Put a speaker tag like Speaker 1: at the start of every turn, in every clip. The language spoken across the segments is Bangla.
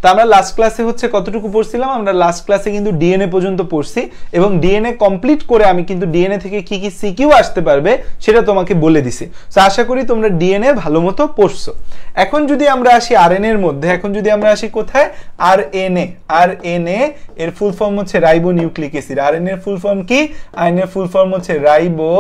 Speaker 1: তো আমরা লাস্ট ক্লাসে হচ্ছে কতটুকু পড়ছিলাম, আমরা লাস্ট ক্লাসে কিন্তু ডিএনএ পর্যন্ত পড়ছি এবং ডিএনএ কমপ্লিট করে আমি কিন্তু ডিএনএ থেকে কি কি সিকিউ আসতে পারবে সেটা তোমাকে বলে দিছি। তো আশা করি তোমরা ডিএনএ ভালো মতো পড়ছো। এখন যদি আমরা আসি আরএনএ এর মধ্যে, এখন যদি আমরা আসি কোথায়, আরএনএ। আরএনএ এর ফুল ফর্ম হচ্ছে রাইবো নিউক্লিক অ্যাসিড। আরএনএ এর ফুল ফর্ম কি? আরএনএ এর ফুল ফর্ম হচ্ছে রাইবো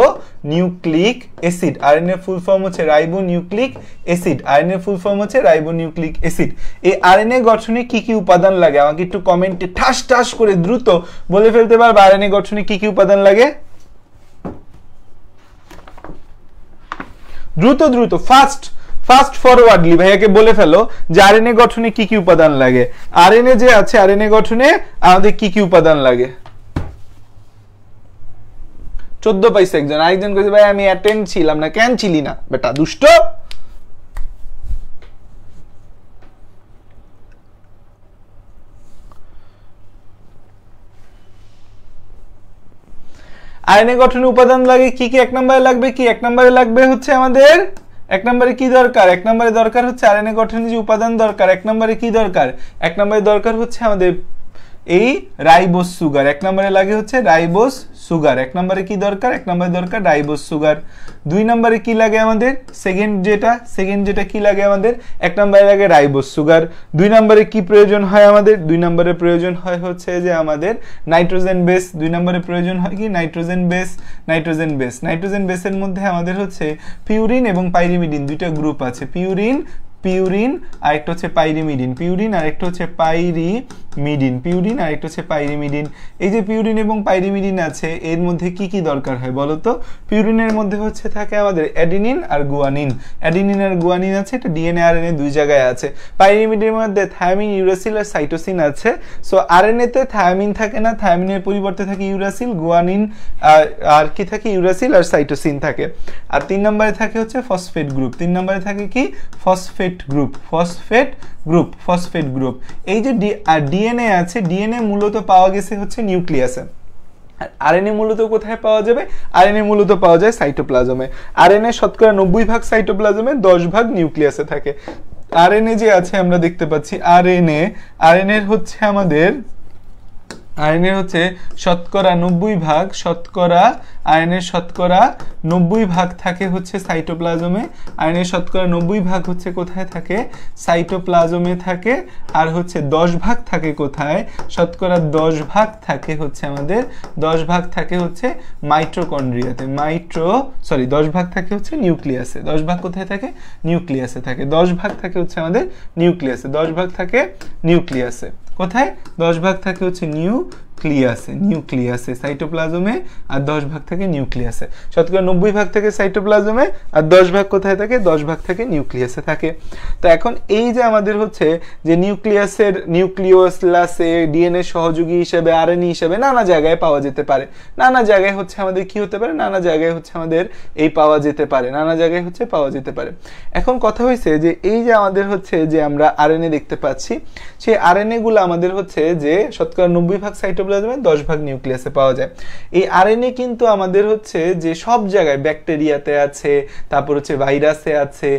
Speaker 1: নিউক্লিক অ্যাসিড। আরএনএ এর ফুল ফর্ম হচ্ছে রাইবো নিউক্লিক অ্যাসিড। আরএনএ এর ফুল ফর্ম হচ্ছে রাইবো নিউক্লিক অ্যাসিড। এই আরএনএ গঠনে কি কি উপাদান লাগে আমাকে একটু কমেন্টে ঠাস ঠাস করে দ্রুত বলে ফেলতে পারবে। আরএনএ গঠনে কি কি উপাদান লাগে? দ্রুত দ্রুত ফাস্ট ফরওয়ার্ডলি ভাইয়াকে বলে ফেলো যে আরএনএ গঠনে কি কি উপাদান লাগে। আরএনএ যে আছে, আরএনএ গঠনে আমাদের কি কি উপাদান লাগে? 14 পাইছে একজন, আরেকজন কইছে ভাই আমি অ্যাটেন্ড ছিলাম না। কেন ছিলি না বেটা দুষ্ট? আরএনএ গঠনে উপাদান লাগে কি কি? এক নম্বরে লাগবে কি? এক নম্বরে লাগবে হচ্ছে আমাদের, এক নম্বরে কি দরকার? এক নম্বরে দরকার হচ্ছে আরএনএ গঠনে যে উপাদান দরকার, এক নম্বরে কি দরকার? এক নম্বরে দরকার হচ্ছে আমাদের এই রাইবোস সুগার। এক নম্বরে লাগে হচ্ছে রাইবোস সুগার। এক নম্বরে কি দরকার? এক নম্বরে দরকার রাইবোস সুগার। দুই নম্বরে কি লাগে আমাদের? সেকেন্ড যেটা কি লাগে আমাদের? এক নম্বরে লাগে রাইবোস সুগার। দুই নম্বরে কি প্রয়োজন হয় আমাদের? দুই নম্বরে প্রয়োজন হয় হচ্ছে যে আমাদের নাইট্রোজেন বেস। দুই নম্বরে প্রয়োজন হয় কি? Nitrogen base. নাইট্রোজেন বেসের মধ্যে আমাদের হচ্ছে পিউরিন এবং পাইরিমিডিন দুইটা গ্রুপ আছে। পিউরিন আর একটা হচ্ছে পাইরিমিডিন। পিউরিন আর একটা হচ্ছে পাইরিমিডিন। এই যে পিউরিন এবং পাইরিমিডিন আছে এর মধ্যে কি কি দরকার হয় বলো তো? পিউরিনের মধ্যে হচ্ছে থাকে আমাদের অ্যাডিনিন আর গুয়ানিন। অ্যাডিনিন আর গুয়ানিন আছে, এটা ডিএনএ আরএনএ দুই জায়গায় আছে। পাইরিমিডিনের মধ্যে থায়ামিন, ইউরাসিল আর সাইটোসিন আছে। সো আরএনএ তে থায়ামিন থাকে না, থায়ামিনের পরিবর্তে থাকে ইউরাসিল, গুয়ানিন আর কি থাকে? ইউরাসিল আর সাইটোসিন থাকে। আর 3 নম্বরে থাকে হচ্ছে ফসফেট গ্রুপ। 3 নম্বরে থাকে কি? Phosphate group. এই যে ডিএনএ আছে, ডিএনএ মূলত পাওয়া গেছে হচ্ছে নিউক্লিয়াসে। আরএনএ মূলত কোথায় পাওয়া যাবে? আরএনএ মূলত পাওয়া যায় সাইটোপ্লাজমে। আরএনএ শতকরা 90% সাইটোপ্লাজমে, 10% নিউক্লিয়াসে থাকে। আরএনএ যে আছে আমরা দেখতে পাচ্ছি আরএনএ হচ্ছে আমাদের আয়নের হচ্ছে শতকরা 90% আয়নের শতকরা 90% থাকে হচ্ছে সাইটোপ্লাজমে। আয়নের শতকরা 90% হচ্ছে কোথায় থাকে? সাইটোপ্লাজমে থাকে। আর হচ্ছে 10% থাকে কোথায়? শতকরা 10% থাকে হচ্ছে আমাদের 10% থাকে হচ্ছে মাইটোকন্ড্রিয়াতে। 10% থাকে হচ্ছে নিউক্লিয়াসে। 10% কোথায় থাকে? নিউক্লিয়াসে থাকে। 10% থাকে হচ্ছে আমাদের নিউক্লিয়াসে। 10% থাকে নিউক্লিয়াসে। কোথায়? 10% থাকে হচ্ছে নিউক্লিয়াসে সাইটোপ্লাজমে, আর 10% থাকে নিউক্লিয়াসে। শতকরা 90% থাকে সাইটোপ্লাজমে, আর 10% কোথায় থাকে? 10% থাকে নিউক্লিয়াসে থাকে। তো এখন এই যে আমাদের হচ্ছে যে নিউক্লিওলাসে ডিএনএ সহযোগী হিসেবে, আরএনএ হিসেবে নানা জায়গায় পাওয়া যেতে পারে। নানা জায়গায় হচ্ছে আমাদের কি হতে পারে? নানা জায়গায় হচ্ছে আমাদের এই পাওয়া যেতে পারে। নানা জায়গায় হচ্ছে পাওয়া যেতে পারে। এখন কথা হয়েছে যে এই যে আমাদের হচ্ছে যে আমরা আরএনএ দেখতে পাচ্ছি, সেই আরএনএ গুলো আমাদের হচ্ছে যে শতকরা 90% সাইটোপ্লাজমে, 10% নিউক্লিয়াসে পাওয়া যায়। এই আরএনএ কিন্তু আমাদের হচ্ছে যে সব জায়গায়, ব্যাকটেরিয়াতে আছে, তারপর হচ্ছে ভাইরাসে আছে,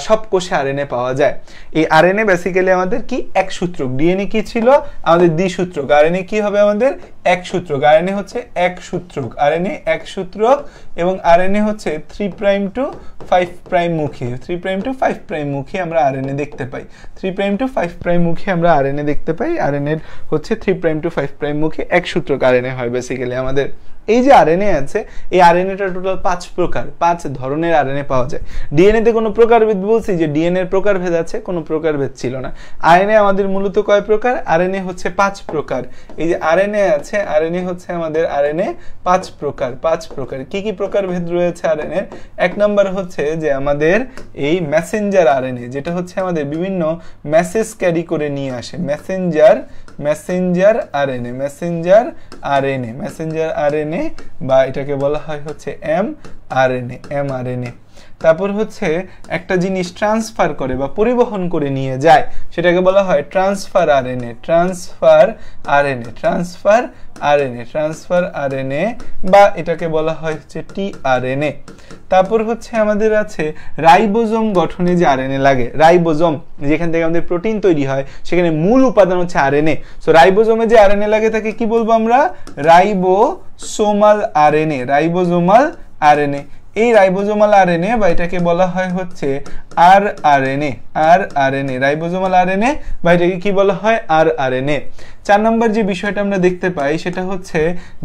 Speaker 1: সব কোষে আরএনএ পাওয়া যায়। এই আরএনএ বেসিক্যালি আমাদের কি? একসূত্রক। ডিএনএ কি ছিল? আমাদের দ্বিসূত্রক। আরএনএ কি হবে আমাদের? একসূত্রক। আরএনএ হচ্ছে একসূত্রক। আরএনএ একসূত্রক এবং আরএনএ হচ্ছে 3' to 5' মুখী। 3' to 5' মুখী আমরা আরএনএ দেখতে পাই। 3' to 5' মুখী আমরা আরএনএ দেখতে পাই। আরএনএ হচ্ছে 3' to 5' মুখী একসূত্রক আরএনএ হয় বেসিক্যালি আমাদের। এই যে আরএনএ আছে, এই আরএনএটা টোটাল 5 প্রকার, 5 ধরনের আরএনএ পাওয়া যায়। ডিএনএতে কোনো প্রকারভেদ বলছি যে ডিএনএ এর প্রকারভেদ আছে? কোনো প্রকারভেদ ছিল না। আরএনএ আমাদের মূলত কয় প্রকার? আরএনএ হচ্ছে 5 প্রকার। এই যে আরএনএ আছে, আরএনএ হচ্ছে আমাদের আরএনএ 5 প্রকার। 5 প্রকার কি কি প্রকারভেদ রয়েছে আরএনএ? এক নম্বর হচ্ছে যে আমাদের এই মেসেঞ্জার আরএনএ, যেটা হচ্ছে আমাদের বিভিন্ন মেসেজ ক্যারি করে নিয়ে আসে। মেসেঞ্জার আরএনএ, মেসেঞ্জার আরএনএ বা এটাকে বলা হয় হচ্ছে এমআরএনএ। তারপর হচ্ছে একটা জিনিস ট্রান্সফার করে বা পরিবহন করে নিয়ে যায়, সেটাকে বলা হয় transfer RNA, transfer RNA, transfer RNA, transfer RNA, বা এটাকে বলা হয় হচ্ছে টিআরএনএ। তারপর হচ্ছে আমাদের আছে রাইবোজোম গঠনে যে আরএনএ লাগে, রাইবোজোম যেখান থেকে আমাদের প্রোটিন তৈরি হয়, সেখানে মূল উপাদান হচ্ছে আরএনএ। সো রাইবোজোমে যে আরএনএ লাগে তাকে কি বলবো আমরা? Ribosomal RNA, ribosomal RNA. এই রাইবোসোমাল আরএনএ বা এটাকে বলা হয় হচ্ছে আরআরএনএ, আরআরএনএ, রাইবোসোমাল আরএনএ বা এটাকে কি বলা হয়? আরআরএনএ। 4 নম্বর যে বিষয়টা আমরা দেখতে পাই সেটা হচ্ছে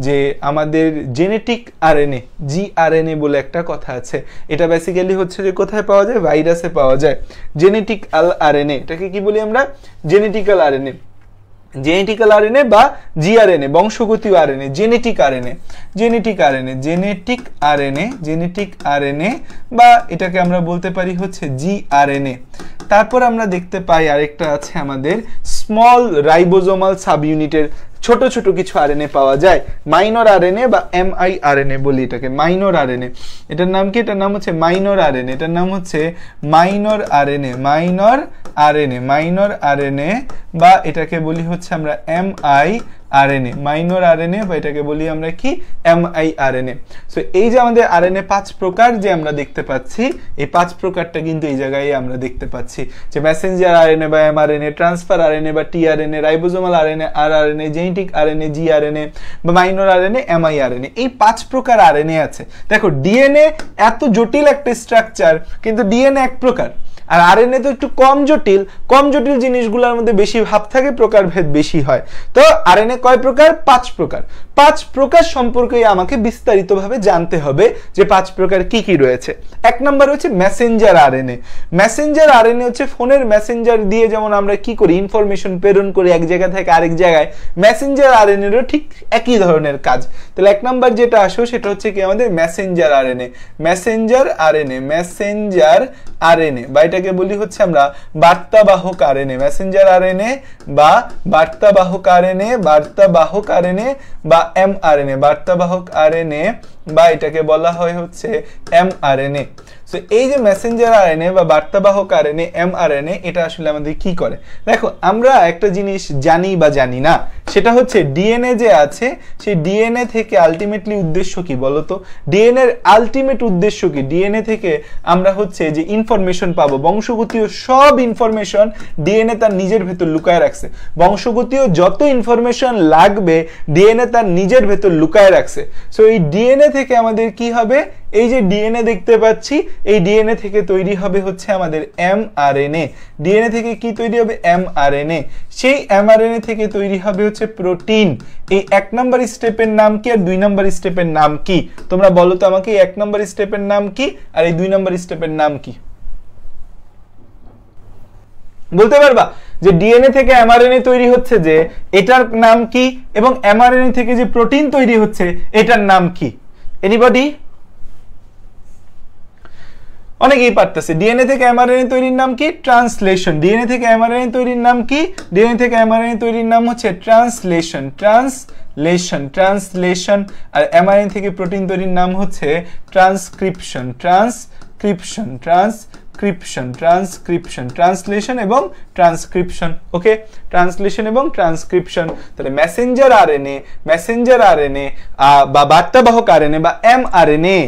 Speaker 1: যে আমাদের জেনেটিক আরএনএ, জিআরএনএ বলে একটা কথা আছে। এটা বেসিক্যালি হচ্ছে যে কোথায় পাওয়া যায়? ভাইরাসে পাওয়া যায়। জেনেটিক আরএনএ, এটাকে কি বলি আমরা? জেনেটিক্যাল আরএনএ, জেনেটিক্যাল আরএনএ বা জিআরএনএ, বংশগতীয় RNA, genetic RNA, genetic RNA, genetic RNA, genetic RNA বা এটাকে আমরা বলতে পারি হচ্ছে জিআরএনএ। তারপর আমরা দেখতে পাই আরেকটা আছে আমাদের স্মল রাইবোজোমাল সাব ইউনিটের ছোট ছোট কিছু আরএনএ পাওয়া যায়, মাইনর আরএনএ বা এমআইআরএনএ বলি এটাকে, মাইনর আরএনএ। এটার নাম কি? এটার নাম হচ্ছে মাইনর আরএনএ, এটার নাম হচ্ছে minor RNA, minor RNA, minor RNA বা এটাকে বলি হচ্ছে আমরা এমআইআরএনএ, মাইনর আরএনএ বা এটাকে বলি আমরা কি? এমআইআরএনএ। সো এই যে আমাদের আরএনএ 5 প্রকার যে আমরা দেখতে পাচ্ছি, এই 5 প্রকারটা কিন্তু এই জায়গায় আমরা দেখতে পাচ্ছি যে মেসেঞ্জার আরএনএ বা এমআরএনএ, ট্রান্সফার আরএনএ বা tRNA, ribosomal RNA, rRNA, genetic RNA, gRNA বা মাইনর আরএনএ, এমআইআরএনএ, এই 5 প্রকার আরএনএ আছে। দেখো ডিএনএ এত জটিল একটা স্ট্রাকচার, কিন্তু ডিএনএ এক প্রকার, আর আরএনএ তো একটু কম জটিল, কম জটিল জিনিসগুলোর মধ্যে বেশি ভাব থাকে, প্রকারভেদ বেশি হয়। তো আরএনএ কয় প্রকার? 5 প্রকার। 5 প্রকার সম্পর্কে আমাকে বিস্তারিতভাবে জানতে হবে যে 5 প্রকার কি কি রয়েছে। 1 নম্বর হচ্ছে মেসেঞ্জার আরএনএ। মেসেঞ্জার আরএনএ হচ্ছে ফোনের মেসেঞ্জার দিয়ে যেমন আমরা কি করি, ইনফরমেশন প্রেরণ করি এক জায়গা থেকে আরেক জায়গায়, মেসেঞ্জার আরএনএরও ঠিক একই ধরনের কাজ। তাহলে 1 নম্বর যেটা আসো সেটা হচ্ছে কি আমাদের Messenger RNA, Messenger RNA, Messenger RNA বা এটাকে বলি হচ্ছে আমরা বার্তাবাহক আরএনএ, মেসেঞ্জার আরএনএ বা বার্তাবাহক আরএনএ, বার্তাবাহক আরএনএ বা এমআরএনএ, বার্তাবাহক আরএনএ বা এটাকে বলা হয় হচ্ছে এমআরএনএ। সো এই যে মেসেঞ্জার আরএনএ বা বার্তাবাহক আরএনএ, এমআরএনএ, এটা আসলে আমাদের কি করে? দেখো আমরা একটা জিনিস জানি বা জানি না, সেটা হচ্ছে ডিএনএ যে আছে সেই ডিএনএ থেকে আলটিমেটলি উদ্দেশ্য কি বলতো? ডিএনএ এর আলটিমেট উদ্দেশ্য কি? ডিএনএ থেকে আমরা হচ্ছে যে ইনফরমেশন পাবো, বংশগতীয় সব ইনফরমেশন ডিএনএ তার নিজের ভেতর লুকায় রাখছে। বংশগতীয় যত ইনফরমেশন লাগবে ডিএনএ তার নিজের ভেতর লুকায় রাখছে। সো এই ডিএনএ থেকে আমাদের কি হবে? এই যে ডিএনএ দেখতে পাচ্ছি, এই ডিএনএ থেকে তৈরি হবে হচ্ছে আমাদের এমআরএনএ। ডিএনএ থেকে কি তৈরি হবে? এমআরএনএ। সেই এমআরএনএ থেকে তৈরি হবে হচ্ছে প্রোটিন। এই 1 নম্বর স্টেপের নাম কি আর 2 নম্বর স্টেপের নাম কি? তোমরা বলো তো আমাকে, 1 নম্বর স্টেপের নাম কি আর এই 2 নম্বর স্টেপের নাম কি? বলতে পারবা যে ডিএনএ থেকে এমআরএনএ তৈরি হচ্ছে যে এটার নাম কি, এবং এমআরএনএ থেকে যে প্রোটিন তৈরি হচ্ছে এটার নাম কি? এনিবডি? অনেকেই পারতেছে। ডিএনএ থেকে এমআরএনএ তৈরির নাম কি? ট্রান্সলেশন। ডিএনএ থেকে এমআরএনএ তৈরির নাম কি? ডিএনএ থেকে এমআরএনএ তৈরির নাম হচ্ছে ট্রান্সলেশন, ট্রান্সলেশন, ট্রান্সলেশন। আর এমআরএনএ থেকে প্রোটিন তৈরির নাম হচ্ছে transcription, transcription, transcription, transcription, translation এবং ট্রান্সক্রিপশন। ওকে, ট্রান্সলেশন এবং ট্রান্সক্রিপশন। তাহলে মেসেঞ্জার আরএনএ, মেসেঞ্জার আরএনএ বা বার্তাবাহক আরএনএ বা এমআরএনএ,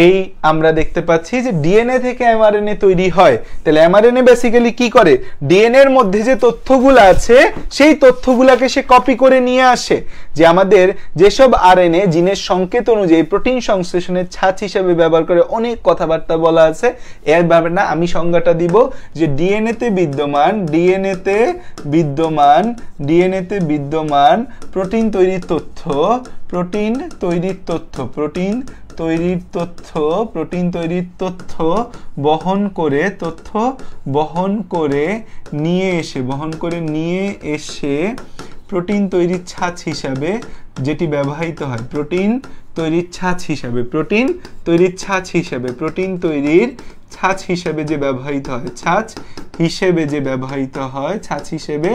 Speaker 1: এই আমরা দেখতে পাচ্ছি যে ডিএনএ থেকে এমআরএনএ তৈরি হয়। তাহলে এমআরএনএ বেসিক্যালি কি করে? ডিএনএ এর মধ্যে যে তথ্যগুলো আছে সেই তথ্যগুলোকে সে কপি করে নিয়ে আসে, যে আমাদের যেসব আরএনএ জিনের সংকেত অনুযায়ী প্রোটিন সংশ্লেষণের ছাঁচ হিসেবে ব্যবহার করে, অনেক কথাবার্তা বলা আছে, এর ব্যাপারে না আমি সংজ্ঞাটা দিব যে ডিএনএতে বিদ্যমান, ডিএনএতে বিদ্যমান, ডিএনএতে বিদ্যমান প্রোটিন তৈরির তথ্য, প্রোটিন তৈরির তথ্য, প্রোটিন তৈরির তথ্য, প্রোটিন তৈরির তথ্য বহন করে, তথ্য বহন করে নিয়ে এসে, বহন করে নিয়ে এসে প্রোটিন তৈরির ছাঁচ হিসাবে যেটি ব্যবহৃত হয়, প্রোটিন তৈরির ছাঁচ হিসাবে, প্রোটিন তৈরির ছাঁচ হিসাবে, প্রোটিন তৈরির ছাঁচ হিসাবে যে ব্যবহৃত হয়, ছাঁচ হিসেবে যে ব্যবহৃত হয়, ছাঁচ হিসেবে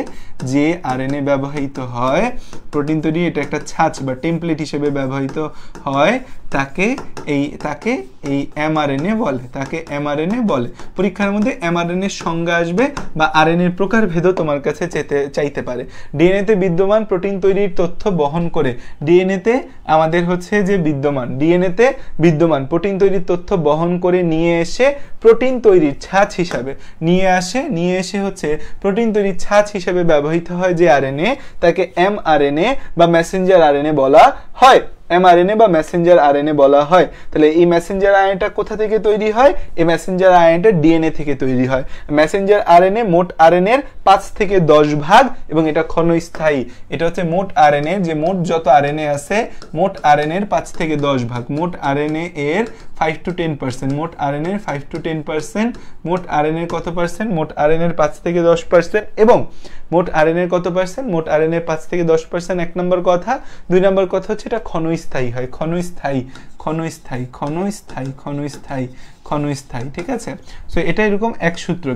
Speaker 1: যে আরএনএ ব্যবহৃত হয় প্রোটিন তৈরি, এটা একটা ছাঁচ বা টেমপ্লেট হিসেবে ব্যবহৃত হয়, তাকে এই এমআরএনএ বলে, তাকে এমআরএনএ বলে। পরীক্ষার মধ্যে এমআরএনএ সংজ্ঞা আসবে বা আরএনএর প্রকারভেদও তোমার কাছে চাইতে পারে। ডিএনএতে বিদ্যমান প্রোটিন তৈরির তথ্য বহন করে, ডিএনএতে আমাদের হচ্ছে যে ডিএনএতে বিদ্যমান প্রোটিন তৈরির তথ্য বহন করে নিয়ে এসে প্রোটিন তৈরির ছাঁচ হিসাবে নিয়ে এসে হচ্ছে প্রোটিন তৈরির ছাঁচ হিসাবে ব্যবহৃত হয় যে আরএনএ, তাকে এমআরএনএ বা মেসেঞ্জার আরএনএ বলা হয়। এমআরএনএ বা মেসেঞ্জার আরএনএ বলা হয়। তাহলে এই মেসেঞ্জার আরএনএটা কোথা থেকে তৈরি হয়? এই মেসেঞ্জার আরএনএটা ডিএনএ থেকে তৈরি হয়। মেসেঞ্জার আরএনএ মোট আরএনএর 5 থেকে 10 ভাগ এবং এটা ক্ষণস্থায়ী। এটা হচ্ছে মোট আরএনএ, যে মোট যত আরএনএ আছে মোট আরএনএর 5 থেকে 10 ভাগ, মোট আরএনএ এর 5 to 10%, মোট আরএনএ এর 5 to 10%, মোট আরএনএ কত পার্সেন্ট? মোট আরএনএর 5 থেকে 10% এবং মোট আরএনএ কত পার্সেন্ট? মোট আরএনএ 5 থেকে 10%। এক নম্বর কথা। দুই নম্বর কথা হচ্ছে এটা ক্ষণস্থায়ী হয়, ক্ষণস্থায়ী, ঠিক আছে। সো এটা এরকম এক সূত্রক,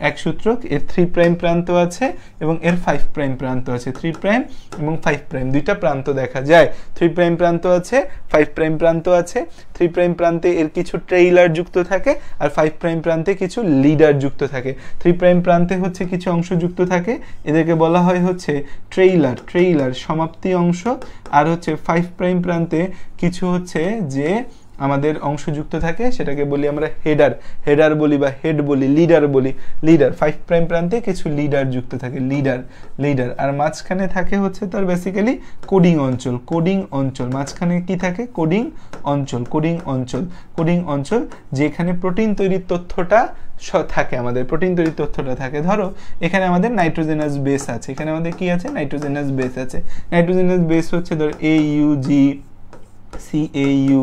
Speaker 1: এক সূত্রক এর 3 প্রাইম প্রান্ত আছে এবং এর 5 প্রাইম প্রান্ত আছে। 3 প্রাইম এবং 5 প্রাইম দুইটা প্রান্ত দেখা যায়। 3 প্রাইম প্রান্ত আছে, 5 প্রাইম প্রান্ত আছে। 3 প্রাইম প্রান্তে এর কিছু ট্রেইলার যুক্ত থাকে আর 5 প্রাইম প্রান্তে কিছু লিডার যুক্ত থাকে। 3 প্রাইম প্রান্তে হচ্ছে কিছু অংশ যুক্ত থাকে, এদেরকে বলা হয় হচ্ছে ট্রেইলার সমাপ্তি অংশ। আর হচ্ছে 5 প্রাইম প্রান্তে কিছু হচ্ছে যে আমাদের অংশ যুক্ত থাকে, সেটাকে বলি আমরা হেডার বলি বা হেড বলি, লিডার। 5 প্রাইম প্রান্তে কিছু লিডার যুক্ত থাকে, লিডার। আর মাঝখানে থাকে হচ্ছে তার বেসিক্যালি কোডিং অঞ্চল। মাঝখানে কি থাকে? কোডিং অঞ্চল, যেখানে প্রোটিন তৈরির তথ্যটা থাকে, আমাদের প্রোটিন তৈরির তথ্যটা থাকে। ধরো এখানে আমাদের নাইট্রোজেনাস বেস আছে, এখানে আমাদের কি আছে? নাইট্রোজেনাস বেস আছে। নাইট্রোজেনাস বেস হচ্ছে ধর AUG, CAU,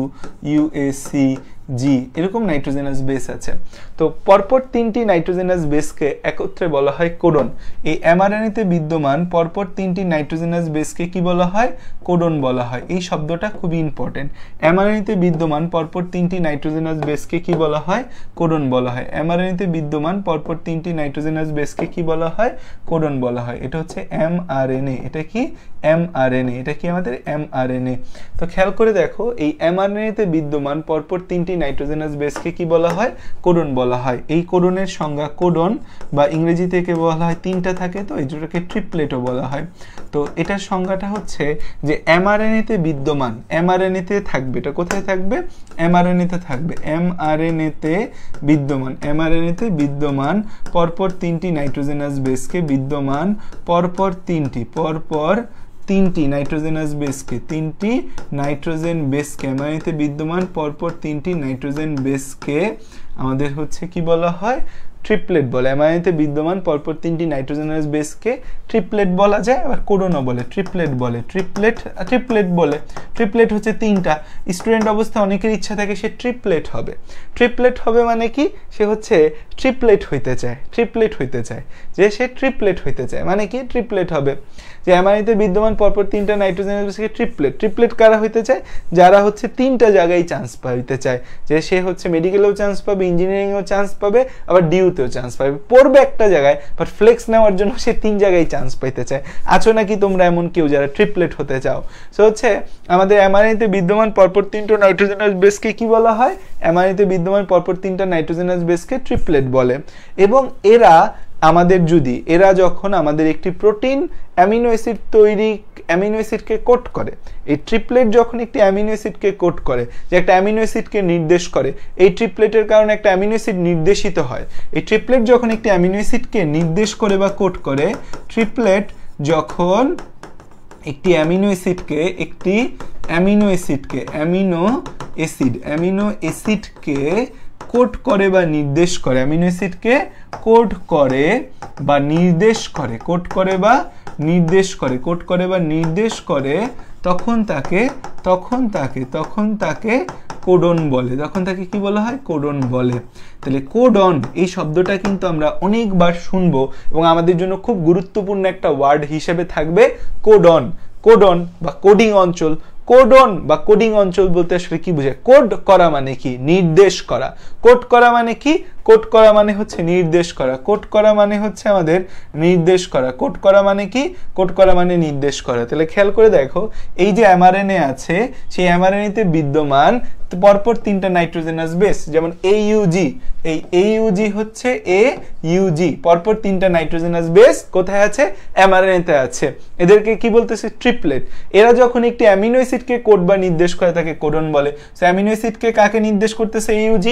Speaker 1: UAC, G, এরকম নাইট্রোজেনাস বেস আছে। তো পরপর 3টি নাইট্রোজেনাস বেসকে একত্রে বলা হয় কোডন। এই এমআরএনএতে বিদ্যমান পরপর 3টি নাইট্রোজেনাস বেসকে কি বলা হয়? কোডন বলা হয়। এই শব্দটা খুবই ইম্পর্টেন্ট। এমআরএনএতে বিদ্যমান পরপর 3টি নাইট্রোজেনাস বেসকে কি বলা হয়? কোডন বলা হয়। এমআরএনএতে বিদ্যমান পরপর 3টি নাইট্রোজেনাস বেসকে কি বলা হয়? কোডন বলা হয়। এটা হচ্ছে এমআরএনএ। এটা কি? এমআরএনএ। এটা কি আমাদের? এমআরএনএ। তো খেয়াল করে দেখো, এই এমআরএনএতে বিদ্যমান পরপর 3টি নাইট্রোজেনাস বেসকে কি বলা হয়? কোডন বলা হয়। এই কোডনের সংজ্ঞা, কোডন বা ইংরেজি থেকে বলা হয় 3টা থাকে, তো এই দুটোকে ট্রিপলেটও বলা হয়। তো এটার সংজ্ঞাটা হচ্ছে যে এমআরএনএতে বিদ্যমান, এমআরএনএতে থাকবে, এটা কোথায় থাকবে? এমআরএনএতে থাকবে। এমআরএনএতে বিদ্যমান পরপর 3টি নাইট্রোজেনাস বেসকে বিদ্যমান পরপর 3টি নাইট্রোজেনাস বেসকে, 3টি নাইট্রোজেন বেসকে, এমআরএনএতে বিদ্যমান পরপর 3টি নাইট্রোজেন বেসকে আমাদের হচ্ছে কি বলা হয়? ট্রিপলেট বলে। এমআরএনএতে বিদ্যমান পরপর 3টি নাইট্রোজেনাস বেসকে ট্রিপলেট বলা যায়, আবার কোডনও বলে। ট্রিপলেট বলে। ট্রিপলেট হচ্ছে 3টা। স্টুডেন্ট অবস্থায় অনেকের ইচ্ছা থাকে সে ট্রিপলেট হবে মানে কি? সে হচ্ছে ট্রিপলেট হইতে চায়, যে সে ট্রিপলেট হইতে চায় মানে কি? ট্রিপলেট হবে। যে এমআরএনএতে বিদ্যমান পরপর 3টা নাইট্রোজেনাস বেসকে ট্রিপলেট কারা হইতে চায়? যারা হচ্ছে 3টা জায়গায় চান্স পাইতে চায়, যে সে হচ্ছে মেডিকেলেও চান্স পাবে, ইঞ্জিনিয়ারিংয়েও চান্স পাবে, আবার ডিউতেও চান্স পাবে, পড়বে একটা জায়গায়, বাট ফ্লেক্স নেওয়ার জন্য সে 3 জায়গায় চান্স পাইতে চায়। আছো নাকি তোমরা এমন কেউ যারা ট্রিপলেট হতে চাও? সো হচ্ছে আমাদের এমআরএনএতে বিদ্যমান পরপর 3টা নাইট্রোজেনাস বেসকে কি বলা হয়? এমআরএনএতে বিদ্যমান পরপর 3টা নাইট্রোজেনাস বেসকে ট্রিপলেট বলে। এবং এরা যখন আমাদের একটি প্রোটিন অ্যামিনো অ্যাসিডকে কোড করে, এই ট্রিপলেট যখন একটি অ্যামিনো অ্যাসিডকে কোড করে, যে একটা অ্যামিনো অ্যাসিডকে নির্দেশ করে, এই ট্রিপলেটের কারণে একটা অ্যামিনো অ্যাসিড নির্দেশিত হয়। এই ট্রিপলেট যখন একটি অ্যামিনো অ্যাসিডকে নির্দেশ করে বা কোড করে, ট্রিপলেট যখন একটি অ্যামিনো অ্যাসিডকে কোড করে বা নির্দেশ করে, অ্যামিনো অ্যাসিডকে কোড করে বা নির্দেশ করে, তখন তাকে কোডন বলে। তখন তাকে কি বলা হয়? কোডন বলে। তাহলে কোডন এই শব্দটা কিন্তু আমরা অনেকবার শুনবো এবং আমাদের জন্য খুব গুরুত্বপূর্ণ একটা ওয়ার্ড হিসেবে থাকবে কোডন বা কোডিং অঞ্চল। কোডন বা কোডিং অঞ্চল বলতে আসলে কি বোঝায়? কোড করা মানে কি? নির্দেশ করা। কোড করা মানে কি? কোড করা মানে হচ্ছে নির্দেশ করা, কোড করা মানে হচ্ছে আমাদের নির্দেশ করা, কোড করা মানে কি, কোড করা মানে নির্দেশ করা। তাহলে খেয়াল করে দেখো এই যে mRNA আছে সেই mRNA তে বিদ্যমান পরপর তিনটা নাইট্রোজেনাস বেস, যেমন AUG, এই AUG হচ্ছে AUG, পরপর তিনটা নাইট্রোজেনাস বেস কোথায় আছে, mRNA তে আছে। এদেরকে কি বলতেছে, ট্রিপলেট। এরা যখন একটি অ্যামিনো অ্যাসিডকে কোড বা নির্দেশ করে তাকে কোডন বলে। সো অ্যামিনো অ্যাসিডকে কাকে নির্দেশ করতেছে, AUG।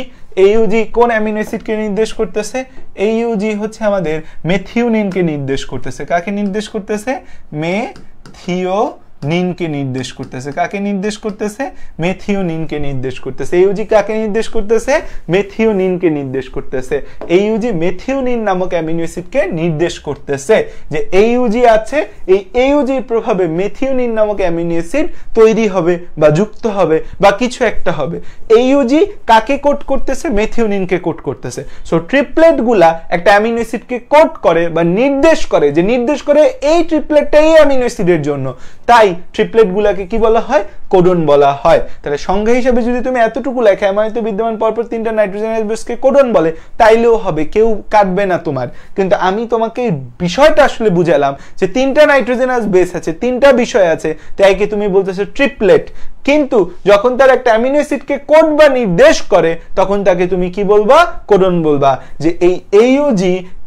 Speaker 1: AUG কোন অ্যামিনো অ্যাসিডকে নির্দেশ করতেছে, AUG হচ্ছে আমাদের মেথিওনিনকে নির্দেশ করতেছে। কাকে নির্দেশ করতেছে, মেথিওনিনকে নির্দেশ করতেছে। কাকে নির্দেশ করতেছে, মেথিওনিনকে নির্দেশ করতেছে। AUG কাকে নির্দেশ করতেছে, মেথিওনিনকে নির্দেশ করতেছে। AUG মেথিওনিন নামক অ্যামিনো অ্যাসিডকে নির্দেশ করতেছে যে AUG আছে, এই AUG এর প্রভাবে মেথিওনিন নামক অ্যামিনো অ্যাসিড তৈরি হবে বা যুক্ত হবে বা কিছু একটা হবে। AUG কাকে কোড করতেছে, মেথিওনিনকে কোড করতেছে। সো ট্রিপলেট গুলা একটা অ্যামিনো অ্যাসিডকে কোড করে বা নির্দেশ করে, যে নির্দেশ করে এই ট্রিপলেটটা এই অ্যামিনো অ্যাসিডের জন্য, তাই ট্রিপলেট গুলাকে কি বলা হয়, কোডন বলা হয়। তাহলে সংজ্ঞা হিসেবে যদি তুমি এতটুকু লেখো mRNA তে বিদ্যমান পরপর তিনটা নাইট্রোজেনাস বেসকে কোডন বলে, তাইলেও হবে, কেউ কাটবে না তোমার। কিন্তু আমি তোমাকে বিষয়টা আসলে বুঝালাম যে তিনটা নাইট্রোজেনাস বেস আছে, তিনটা বিষয় আছে, তাই কি তুমি বলতেছো ট্রিপলেট। কিন্তু যখন তার একটা অ্যামিনো অ্যাসিডকে কোড বা নির্দেশ করে তখন তাকে তুমি কি বলবা, কোডন বলবা। যে এই AUG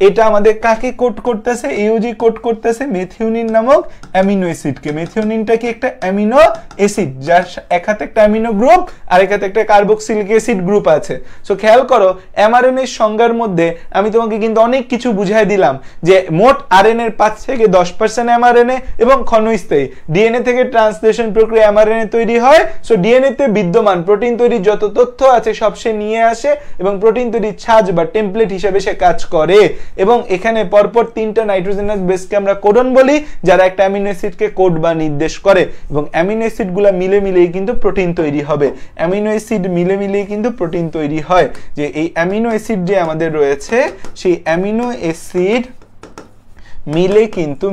Speaker 1: এটা আমাদের কাকে কোড করতেছে, AUG কোড করতেছে মেথিওনিন নামক অ্যামিনো অ্যাসিডকে। মেথিওনিনটা কি একটা অ্যামিনো অ্যাসিড, যার এক হাতে একটা অ্যামিনো গ্রুপ আর এক হাতে একটা কার্বক্সিলিক অ্যাসিড গ্রুপ আছে। সো খেয়াল করো mRNA এর সংজ্ঞার মধ্যে আমি তোমাকে কিন্তু অনেক কিছু বুঝাই দিলাম, যে মোট RNA এর 5 থেকে 10% mRNA এবং ক্ষণস্থায়ী। DNA থেকে ট্রান্সলেশন প্রক্রিয়া mRNA তৈরি হয়। সো ডিএনএ তে বিদ্যমান প্রোটিন তৈরির যত তথ্য আছে সব সে নিয়ে আসে এবং প্রোটিন তৈরির ছাঁচ বা টেমপ্লেট হিসেবে সে কাজ করে। এবং এখানে পরপর তিনটা নাইট্রোজেনাস বেসকে আমরা কোডন বলি, যারা একটা অ্যামিনো অ্যাসিডকে কোড বা নির্দেশ করে। এবং অ্যামিনো অ্যাসিডগুলো মিলে মিলেই কিন্তু প্রোটিন তৈরি হবে। অ্যামিনো অ্যাসিড মিলে মিলেই কিন্তু প্রোটিন তৈরি হয়। যে এই অ্যামিনো অ্যাসিড যে আমাদের রয়েছে, সেই অ্যামিনো অ্যাসিড মিলে কিন্তু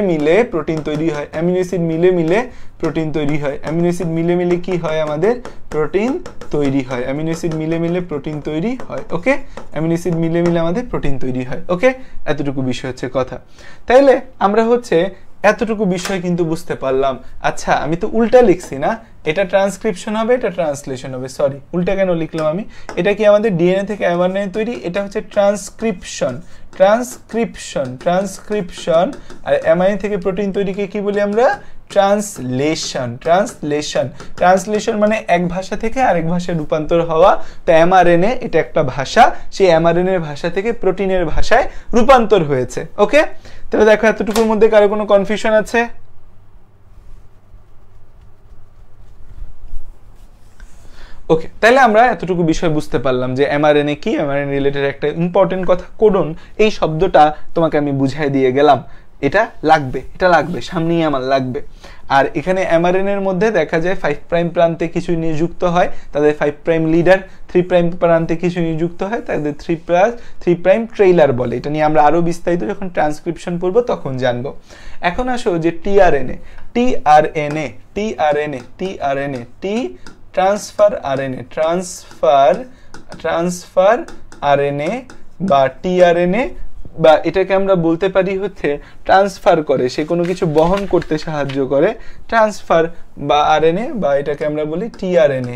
Speaker 1: মিলে প্রোটিন তৈরি হয়। অ্যামিনো অ্যাসিড মিলে প্রোটিন তৈরি হয়। অ্যামিনো অ্যাসিড মিলে কি হয়, আমাদের প্রোটিন তৈরি হয়। অ্যামিনো অ্যাসিড মিলে প্রোটিন তৈরি হয়। ওকে, অ্যামিনো অ্যাসিড মিলে আমাদের প্রোটিন তৈরি হয়। ওকে, এতটুকু বিষয় হচ্ছে কথা। তাইলে আমরা হচ্ছে এতটুকু বিষয় কিন্তু বুঝতে পারলাম। আচ্ছা, আমি তো উল্টা লিখছি না, এটা ট্রান্সক্রিপশন হবে, এটা ট্রান্সলেশন হবে। সরি, উল্টা কেন লিখলাম আমি? এটা কি আমাদের ডিএনএ থেকে mRNA তৈরি, এটা হচ্ছে ট্রান্সক্রিপশন। আর mRNA থেকে প্রোটিন তৈরিকে কি বলি আমরা? ট্রান্সলেশন মানে এক ভাষা থেকে আরেক ভাষায় রূপান্তর হওয়া। তো mRNA এটা একটা ভাষা, সেই mRNA এর ভাষা থেকে প্রোটিনের ভাষায় রূপান্তর হয়েছে। ওকে, তাহলে দেখো এতটুকুর মধ্যে কারো কোনো কনফিউশন আছে? ওকে, তাহলে আমরা এতটুকু বিষয় বুঝতে পারলাম যে mRNA কি, mRNA রিলেটেড একটা ইম্পর্টেন্ট কথা কোডন, এই শব্দটা তোমাকে আমি বুঝাই দিয়ে গেলাম। এটা লাগবে সামনেই আমার লাগবে। আর এখানে mRNA এর মধ্যে দেখা যায় 5 প্রাইম প্রান্তে কিছু নিযুক্ত হয়, তাদের 5 প্রাইম লিডার, 3 প্রাইম প্রান্তে কিছু নিযুক্ত হয়, তাদের 3 প্রাইম ট্রেইলার বলে। এটা নিয়ে আমরা আরো বিস্তারিত যখন ট্রান্সক্রিপশন পড়বো তখন জানবো। এখন আসো যে tRNA ট্রান্সফার RNA বা tRNA, বা এটাকে আমরা বলতে পারি হচ্ছে ট্রান্সফার করে, সে কোনো কিছু বহন করতে সাহায্য করে, ট্রান্সফার বা RNA, বা এটাকে আমরা বলি tRNA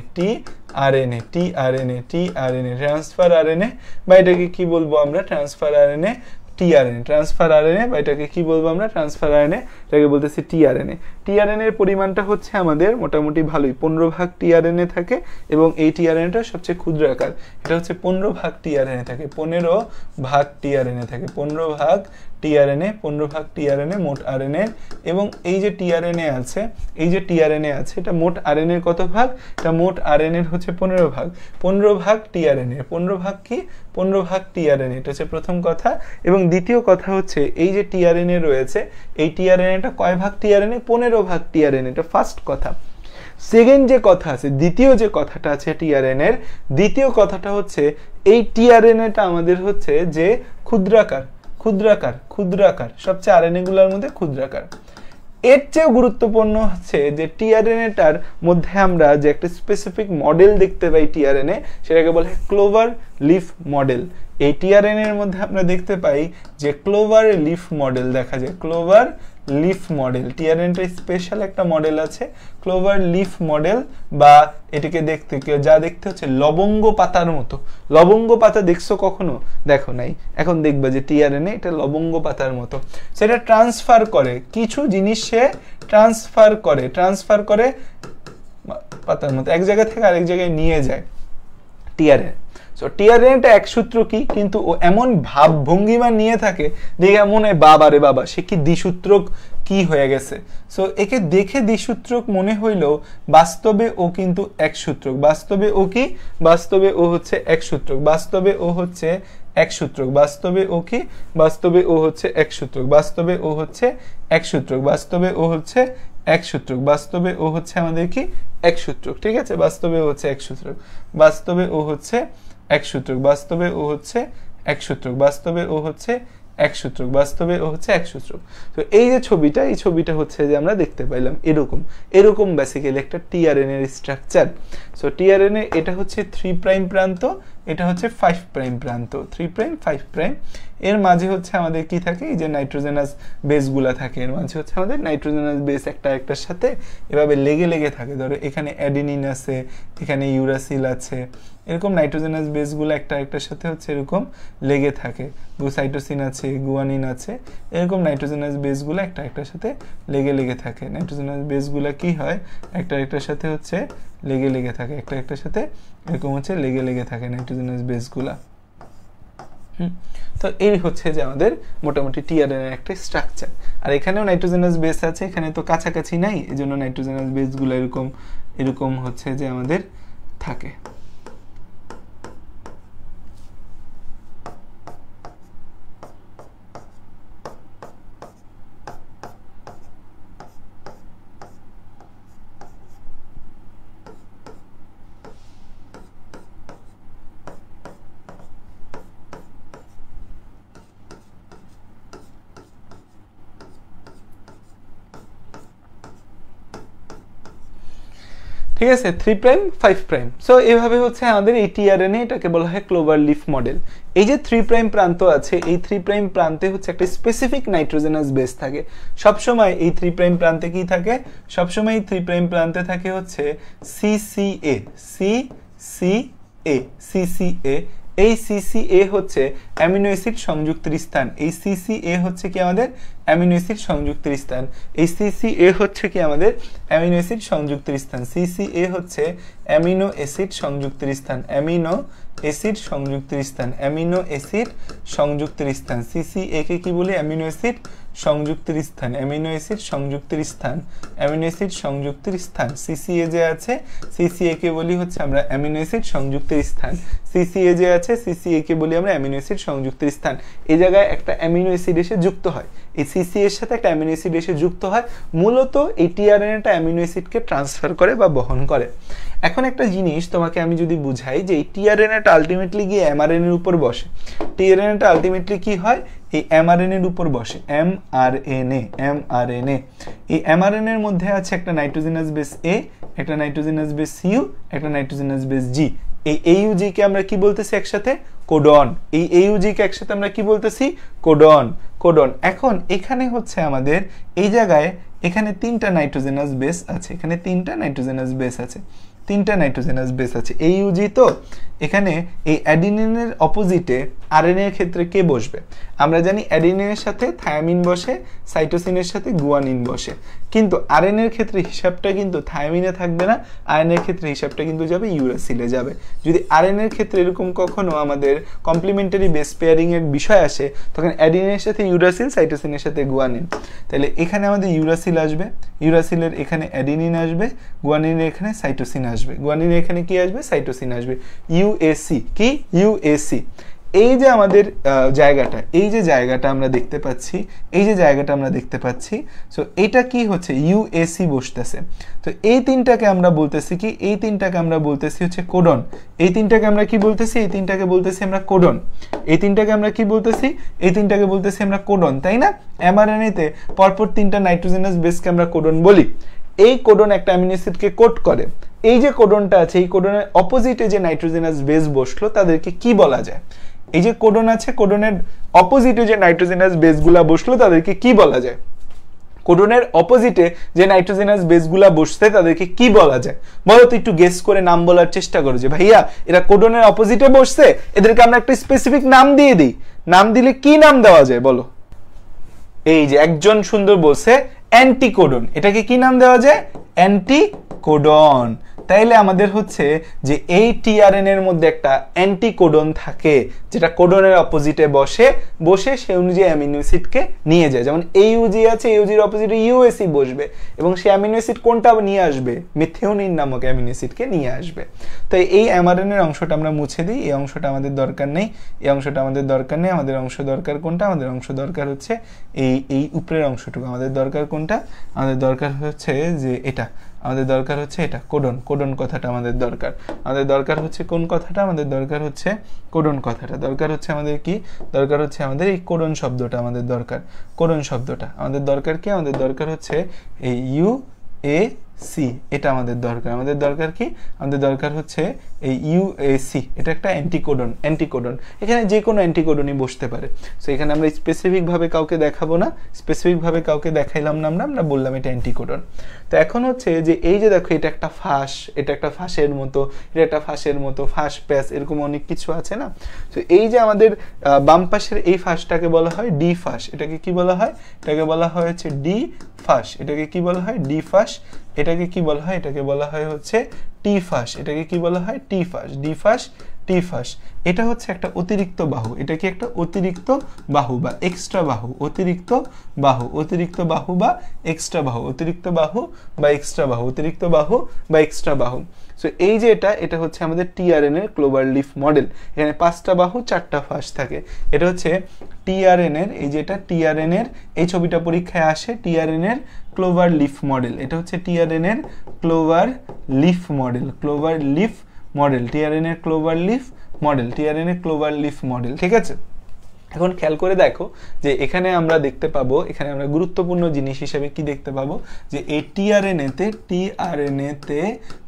Speaker 1: ট্রান্সফার RNA, বা এটাকে কি বলবো আমরা? ট্রান্সফার RNA বা এটাকে কি বলবো আমরা? ট্রান্সফার RNA, এটাকে বলতেছি tRNA। tRNA এর পরিমাণটা হচ্ছে আমাদের মোটামুটি ভালোই, 15 ভাগ tRNA থাকে এবং এই tRNAটা সবচেয়ে ক্ষুদ্র আকার। এটা হচ্ছে 15 ভাগ tRNA থাকে, 15 ভাগ tRNA মোট RNA। এবং এই যে tRNA আছে, এটা মোট RNA এর কত ভাগ? এটা মোট RNA এর হচ্ছে 15 ভাগ। 15 ভাগ tRNA, 15 ভাগ কি? 15 ভাগ tRNA, এটা হচ্ছে প্রথম কথা। এবং দ্বিতীয় কথা হচ্ছে এই যে tRNA রয়েছে, এই tRNAটা কয় ভাগ tRNA? 15 ভাগ tRNA, এটা ফার্স্ট কথা। সেকেন্ড যে কথা আছে, দ্বিতীয় যে কথাটা আছে tRNA এর, দ্বিতীয় কথাটা হচ্ছে এই tRNAটা আমাদের হচ্ছে যে ক্ষুদ্রাকার, সবচেয়ে RNA গুলোর মধ্যে ক্ষুদ্রাকার। এর চেয়েও গুরুত্বপূর্ণ হচ্ছে যে টিআরএনএটার মধ্যে আমরা যে একটা স্পেসিফিক মডেল দেখতে পাই টিআরএনএ, সেটাকে বলে ক্লোভার লিফ মডেল। এই টিআরএনএ এর মধ্যে আমরা দেখতে পাই যে ক্লোভার লিফ মডেল দেখা যায়, ক্লোভার লিফ মডেল। টিআরএনএটা স্পেশাল একটা মডেল আছে ক্লোভার লিফ মডেল, বা এটাকে দেখতে যা দেখতে হচ্ছে লবঙ্গ পাতার মতো। লবঙ্গ পাতা দেখছো কখনো? দেখো নাই, এখন দেখবা যে টিআরএনএ এটা লবঙ্গ পাতার মতো। সেটা ট্রান্সফার করে কিছু জিনিস, সে ট্রান্সফার করে পাতার মতো এক জায়গা থেকে আরেক জায়গায় নিয়ে যায় টিআরএনএ। সো টিআরএনএটা এক সূত্র কি, কিন্তু ও এমন ভাব ভঙ্গিমা নিয়ে থাকে দেখে মনে হয় বাবা রে বাবা সে কি দ্বিসূত্রক কি হয়ে গেছে। সো একে দেখে দ্বিসূত্রক মনে হইলেও বাস্তবে ও কিন্তু এক সূত্রক। বাস্তবে ও কি? বাস্তবে ও হচ্ছে এক সূত্রক। বাস্তবে ও হচ্ছে এক সূত্রক। বাস্তবে ও কি? বাস্তবে ও হচ্ছে এক সূত্রক। বাস্তবে ও হচ্ছে এক সূত্রক। বাস্তবে ও হচ্ছে এক সূত্রক। বাস্তবে ও হচ্ছে আমাদের কি? এক সূত্রক। ঠিক আছে, বাস্তবে ও হচ্ছে এক সূত্রক। বাস্তবে ও হচ্ছে এক সূত্রক। বাস্তবে ও হচ্ছে এক সূত্রক। বাস্তবে ও হচ্ছে এক সূত্রক। বাস্তবে ও হচ্ছে এক সূত্রক। তো এই যে ছবিটা, এই ছবিটা হচ্ছে যে আমরা দেখতে পাইলাম এরকম বেসিক্যালি একটা টিআরএনএ এর স্ট্রাকচার। সো টিআরএনএ এটা হচ্ছে 3 প্রাইম প্রান্ত, এটা হচ্ছে 5 প্রাইম প্রান্ত। 3 প্রাইম 5 প্রাইম, এর মাঝে হচ্ছে আমাদের কি থাকে? এই যে নাইট্রোজেনাস বেসগুলা থাকে, এর মাঝে হচ্ছে আমাদের নাইট্রোজেনাস বেস একটা একটার সাথে এভাবে লেগে থাকে। ধরো এখানে অ্যাডেনিন আছে, এখানে ইউরাসিল আছে, এরকম নাইট্রোজেনাস বেসগুলো একটা একটার সাথে হচ্ছে এরকম লেগে থাকে। সাইটোসিন আছে, গুয়ানিন আছে, এরকম নাইট্রোজেনাস বেসগুলো একটা একটার সাথে লেগে থাকে। নাইট্রোজেনাস বেসগুলো কি হয়? একটা একটার সাথে হচ্ছে লেগে থাকে, একটা একটার সাথে এরকম হচ্ছে লেগে থাকে নাইট্রোজেনাস বেসগুলা। তো এই হচ্ছে যে আমাদের মোটামুটি টিআরএনএ এর একটা স্ট্রাকচার। আর এখানেও নাইট্রোজেনাস বেস আছে, এখানে তো কাছাকাছি নাই, এজন্য নাইট্রোজেনাস বেসগুলো এরকম হচ্ছে যে আমাদের থাকে। ঠিক আছে, 3 প্রাইম 5 প্রাইম। সো এইভাবে হচ্ছে আমাদের এই টিআরএনএ, এটাকে বলা হয় ক্লোভার লিফ মডেল। এই যে 3 প্রাইম প্রান্ত আছে, এই 3 প্রাইম প্রান্তে হচ্ছে একটা স্পেসিফিক নাইট্রোজেনাস বেস থাকে সবসময়। এই 3 প্রাইম প্রান্তে কি থাকে? সবসময় এই 3 প্রাইম প্রান্তে থাকে হচ্ছে সিসিএ। এই সিসিএ হচ্ছে অ্যামিনো অ্যাসিড সংযুক্তের স্থান। এই সিসিএ হচ্ছে কি আমাদের অ্যামিনো অ্যাসিড সংযুক্তের স্থান। এই সিসিএ হচ্ছে কি আমাদের অ্যামিনো অ্যাসিড সংযুক্তের স্থান। সিসিএ হচ্ছে অ্যামিনো অ্যাসিড সংযুক্তের স্থান। অ্যামিনো অ্যাসিড সংযুক্তের স্থান। অ্যামিনো অ্যাসিড সংযুক্তের স্থান। সিসিএ কে কি বলি? অ্যামিনো অ্যাসিড সংযুক্তের স্থান। অ্যামিনো অ্যাসিড সংযুক্তের স্থান। অ্যামিনো অ্যাসিড সংযুক্তের স্থান। সিসিএ যে আছে, সিসিএ কে বলি হচ্ছে আমরা অ্যামিনো অ্যাসিড সংযুক্তের স্থান। সিসিএ যে আছে, সিসিএ কে বলি আমরা অ্যামিনো অ্যাসিড সংযুক্তের স্থান। এই জায়গায় একটা অ্যামিনো অ্যাসিড এসে যুক্ত হয়, এই সিসিএ এর সাথে একটা অ্যামিনো অ্যাসিড এসে যুক্ত হয়। মূলত এই টিআরএনএটা অ্যামিনো অ্যাসিডকে ট্রান্সফার করে বা বহন করে। এখন একটা জিনিস তোমাকে আমি যদি বুঝাই যে এই টিআরএনএটা আলটিমেটলি গিয়ে এমআরএনএ এর উপর বসে। টিআরএনএটা আলটিমেটলি কি হয়? এই এমআরএনএ এর উপর বসে। এমআরএনএ এই এমআরএনএ এর মধ্যে আছে একটা নাইট্রোজেনাস বেস এ, একটা নাইট্রোজেনাস বেস ইউ, একটা নাইট্রোজেনাস বেস জি। এই এইউজি কে আমরা কি বলতেছি একসাথে? কোডন। এই এইউজি কে একসাথে আমরা কি বলতেছি? কোডন। এখন এখানে হচ্ছে আমাদের এই জায়গায় এখানে 3টা নাইট্রোজেনাস বেস আছে। এখানে 3টা নাইট্রোজেনাস বেস আছে। 3টা নাইট্রোজেনাস বেস আছে। এইউজি তো এখানে এই অ্যাডিনিনের অপোজিটে আরএনএ এর ক্ষেত্রে কে বসবে? আমরা জানি অ্যাডিনিনের সাথে থায়ামিন বসে, সাইটোসিনের সাথে গুয়ানিন বসে। কিন্তু আরএনএ এর ক্ষেত্রে হিসাবটা কিন্তু থায়ামিনে থাকবে না, আরএনএ এর ক্ষেত্রে হিসাবটা কিন্তু যাবে ইউরাসিলে যাবে। যদি আরএনএ এর ক্ষেত্রে এরকম কখনো আমাদের কমপ্লিমেন্টারি বেস পেয়ারিং এর বিষয় আসে, তখন অ্যাডিনিনের সাথে ইউরাসিল, সাইটোসিনের সাথে গুয়ানিন। তাহলে এখানে আমাদের ইউরাসিল আসবে, ইউরাসিলের এখানে অ্যাডিনিন আসবে, গুয়ানিনের এখানে সাইটোসিন আসবে, গুয়ানিনের এখানে কি আসবে? সাইটোসিন আসবে। ইউএসি কি? ইউএসি। এই যে আমাদের জায়গাটা, এই যে জায়গাটা আমরা দেখতে পাচ্ছি, এই যে জায়গাটা আমরা দেখতে পাচ্ছি, সো এটা কি হচ্ছে ইউএসি বসতেছে। তো এই তিনটাকে আমরা বলতেছি কি, এই তিনটাকে আমরা বলতেছি হচ্ছে কোডন। এই তিনটাকে আমরা কি বলতেছি, এই তিনটাকে বলতেছি আমরা কোডন। এই তিনটাকে আমরা কি বলতেছি, এই তিনটাকে বলতেছি আমরা কোডন, তাই না? এমআরএনএতে পরপর তিনটা নাইট্রোজেনাস বেসকে আমরা কোডন বলি। এই কোডন একটা অ্যামিনো অ্যাসিডকে কোড করে। এই যে কোডনটা আছে, এই কোডনের অপোজিটে যে নাইট্রোজেনাস বেস বসলো তাদেরকে কি বলা যায়? এই যে কোডন আছে, কোডনের অপোজিটে যে নাইট্রোজেনাস বেসগুলা বসলো তাদেরকে কি বলা যায়? কোডনের অপোজিটে যে নাইট্রোজেনাস বেসগুলা বসছে তাদেরকে কি বলা যায়? বলো তো, একটু গেস করে নাম বলার চেষ্টা করো যে ভাইয়া এরা কোডনের অপোজিটে বসছে, এদেরকে আমরা একটা স্পেসিফিক নাম দিয়ে দিই। নাম দিলে কি নাম দেওয়া যায় বলো? এই যে একজন সুন্দর বলছে অ্যান্টিকোডন। এটাকে কি নাম দেওয়া যায়? অ্যান্টিকোডন। তাইলে আমাদের হচ্ছে যে এই টিআরএন এর মধ্যে একটা অ্যান্টিকোডন থাকে, যেটা কোডনের অপোজিটে বসে সে অনুযায়ী অ্যামিনো অ্যাসিডকে নিয়ে যায়। যেমন এইউজি আছে, এইউজির অপোজিটে ইউএসি বসবে এবং সে অ্যামিনো অ্যাসিড কোনটা নিয়ে আসবে? মিথিওনিন নামক অ্যামিনো অ্যাসিডকে নিয়ে আসবে। তো এই এমআরএন এর অংশটা আমরা মুছে দিই, এই অংশটা আমাদের দরকার নেই, এই অংশটা আমাদের দরকার নেই। আমাদের অংশ দরকার কোনটা? আমাদের অংশ দরকার হচ্ছে এই উপরের অংশটুকু। আমাদের দরকার কোনটা? আমাদের দরকার হচ্ছে যে এটা, আমাদের দরকার হচ্ছে এটা, কোডন। কোডন কথাটা আমাদের দরকার। আমাদের দরকার হচ্ছে কোন কথাটা? আমাদের দরকার হচ্ছে কোডন কথাটা। দরকার হচ্ছে আমাদের কি? দরকার হচ্ছে আমাদের এই কোডন শব্দটা আমাদের দরকার। কোডন শব্দটা আমাদের দরকার কি? আমাদের দরকার হচ্ছে এই ইউএসি, এটা আমাদের দরকার। আমাদের দরকার কি? আমাদের দরকার হচ্ছে এই ইউএসি, এটা একটা অ্যান্টিকোডন। অ্যান্টিকোডন এখানে যে কোনো অ্যান্টিকোডনই বসতে পারে। সো এখানে আমরা স্পেসিফিকভাবে কাউকে দেখাবো না, স্পেসিফিকভাবে কাউকে দেখাইলাম না, আমরা বললাম এটা অ্যান্টিকোডন। তো এখন হচ্ছে যে এই যে দেখো এটা একটা ফাঁস, এটা একটা ফাঁসের মতো, এটা একটা ফাঁসের মতো, ফাঁস প্যাস এরকম অনেক কিছু আছে না? তো এই যে আমাদের বাম পাশের এই ফাঁসটাকে বলা হয় ডি ফাঁস। এটাকে কি বলা হয়? এটাকে বলা হয় হচ্ছে ডি ফাঁস। এটাকে কি বলা হয়? ডি ফাঁস। এটাকে কি বলা হয়? এটাকে বলা হয় হচ্ছে টি ফাঁস। এটাকে কি বলা হয়? টি ফাঁস। ডি ফাঁস, টি ফাঁস। এটা হচ্ছে একটা অতিরিক্ত বাহু। এটা কি একটা অতিরিক্ত বাহু বা এক্সট্রা বাহু? অতিরিক্ত বাহু, অতিরিক্ত বাহু বা এক্সট্রা বাহু, অতিরিক্ত বাহু বা এক্সট্রা বাহু, অতিরিক্ত বাহু বা এক্সট্রা বাহু। সো এই যে এটা হচ্ছে আমাদের টিআরএন এর ক্লোভার লিফ মডেল। এখানে 5টা বাহু 4টা ফাঁস থাকে। এটা হচ্ছে টিআরএন এর, এই যে এটা টিআরএন এর, এই ছবিটা পরীক্ষায় আসে, টিআরএন এর ক্লোভার লিফ মডেল। এটা হচ্ছে টিআরএন এর clover leaf model, clover leaf model, TRN এর ক্লোভার লিফ মডেল, টিআরএন এর ক্লোভার লিফ মডেল। ঠিক আছে, এখন খেয়াল করে দেখো যে এখানে আমরা দেখতে পাবো, এখানে আমরা গুরুত্বপূর্ণ জিনিস হিসেবে কি দেখতে পাবো যে এই টিআরএনএতে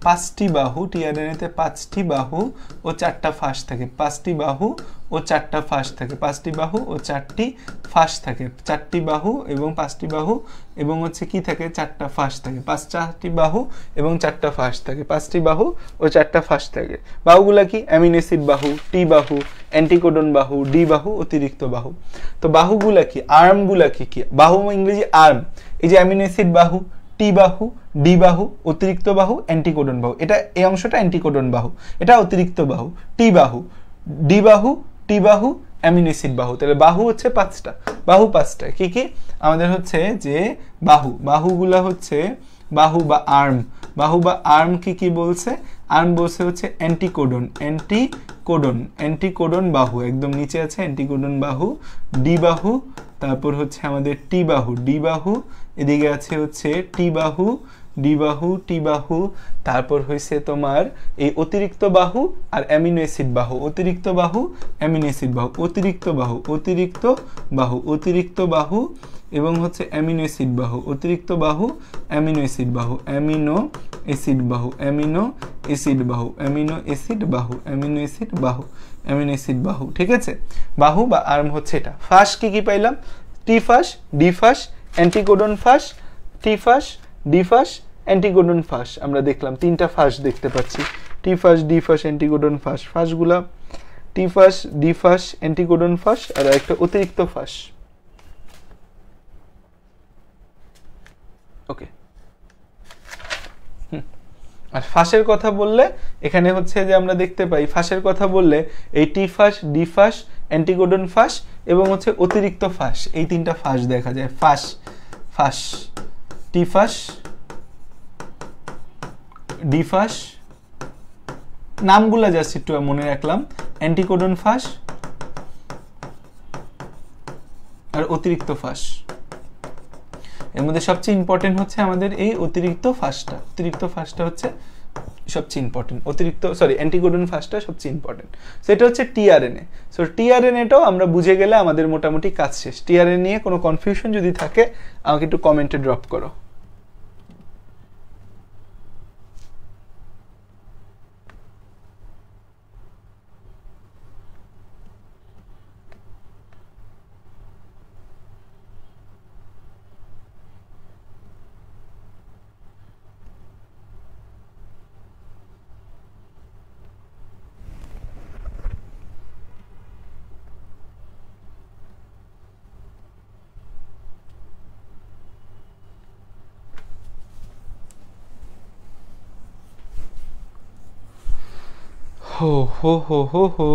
Speaker 1: 5টি বাহু, টিআরএনএতে 5টি বাহু ও 4টা ফাঁস থাকে। 5টি বাহু ও 4টা ফাঁস থাকে। 5টি বাহু ও 4টি ফাঁস থাকে। 4টি বাহু এবং 5টি বাহু এবং হচ্ছে কি থাকে? 4টা ফাঁস থাকে। 4টি বাহু এবং 4টা ফাঁস থাকে। 5টি বাহু ও 4টা ফাঁস থাকে। বাহুগুলা কি? অ্যামিনো অ্যাসিড বাহু, টি বাহু, অ্যান্টিকোডন বাহু, ডি বাহু, অতিরিক্ত বাহু। তো বাহুগুলা কি? আর্মগুলা কি কি? বাহু ইংরেজি আর্ম। এই যে অ্যামিনো অ্যাসিড বাহু, টি বাহু, ডি বাহু, অতিরিক্ত বাহু, অ্যান্টিকোডন বাহু। এটা এই অংশটা অ্যান্টিকোডন বাহু, এটা অতিরিক্ত বাহু। টি বাহু, ডি বাহু, টি বাহু, অ্যামিনো অ্যাসিড বাহু। তাহলে বাহু হচ্ছে 5টা, বাহু 5টা। কি কি? আমাদের হচ্ছে যে বাহুগুলা হচ্ছে বাহু বা আর্ম। বাহু বা আর্ম কি কি বলছে? আর্ম বলছে হচ্ছে অ্যান্টিকোডন, অ্যান্টিকোডন বাহু, একদম নিচে আছে অ্যান্টিকোডন বাহু। ডি বাহু, তারপর হচ্ছে আমাদের টি বাহু, ডি বাহু, এদিকে আছে হচ্ছে টি বাহু, ডি বাহু, টি বাহু, তারপর হয়েছে তোমার এই অতিরিক্ত বাহু আর অ্যামিনো অ্যাসিড বাহু, অতিরিক্ত বাহু, অ্যামিনো অ্যাসিড বাহু, অতিরিক্ত বাহু, অতিরিক্ত বাহু, অতিরিক্ত বাহু এবং হচ্ছে অ্যামিনো অ্যাসিড বাহু, অতিরিক্ত বাহু, অ্যামিনো অ্যাসিড বাহু, অ্যামিনো অ্যাসিড বাহু, অ্যামিনো অ্যাসিড বাহু, অ্যামিনো অ্যাসিড বাহু, অ্যামিনো অ্যাসিড বাহু, অ্যামিনো অ্যাসিড বাহু। ঠিক আছে, বাহু বা আর্ম হচ্ছে এটা। ফাঁস কি কি পাইলাম? টি ফাঁস, ডি ফাঁস, অ্যান্টিকোডন ফাঁস, টি ফাঁস, ডি ফাঁস, অ্যান্টিকোডন ফাঁস। আমরা দেখলাম 3টা ফাঁস দেখতে পাচ্ছি, টি ফাঁস, ডি ফাঁস, অ্যান্টিকোডন ফাঁস। ফাঁসগুলা টি ফাঁস, ডি ফাঁস, অ্যান্টিকোডন ফাঁস আর একটা অতিরিক্ত ফাঁস। ওকে, আর ফাঁসের কথা বললে এখানে হচ্ছে যে আমরা দেখতে পাই ফাঁসের কথা বললে এই টি ফাঁস, ডি ফাঁস, অ্যান্টিকোডন ফাঁস এবং হচ্ছে অতিরিক্ত ফাঁস, এই 3টা ফাঁস দেখা যায়। ফাঁস, টি ফাঁস, ডি ফাঁস, নামগুলা জাস্ট একটু মনে রাখলাম, অ্যান্টিকোডন ফাঁস, আর অতিরিক্ত ফাঁস। এর মধ্যে সবচেয়ে ইম্পর্টেন্ট হচ্ছে আমাদের এই অতিরিক্ত ফাঁসটা। অতিরিক্ত ফাঁসটা হচ্ছে সবচেয়ে ইম্পর্টেন্ট, অ্যান্টিকোডন ফাঁসটা সবচেয়ে ইম্পর্টেন্ট। সো এটা হচ্ছে টিআরএনএ। সো টিআরএনএটাও আমরা বুঝে গেলে আমাদের মোটামুটি কাজ শেষ। টিআরএনএ নিয়ে কোনো কনফিউশন যদি থাকে আমাকে একটু কমেন্টে ড্রপ করো। হো হো হো হো হো।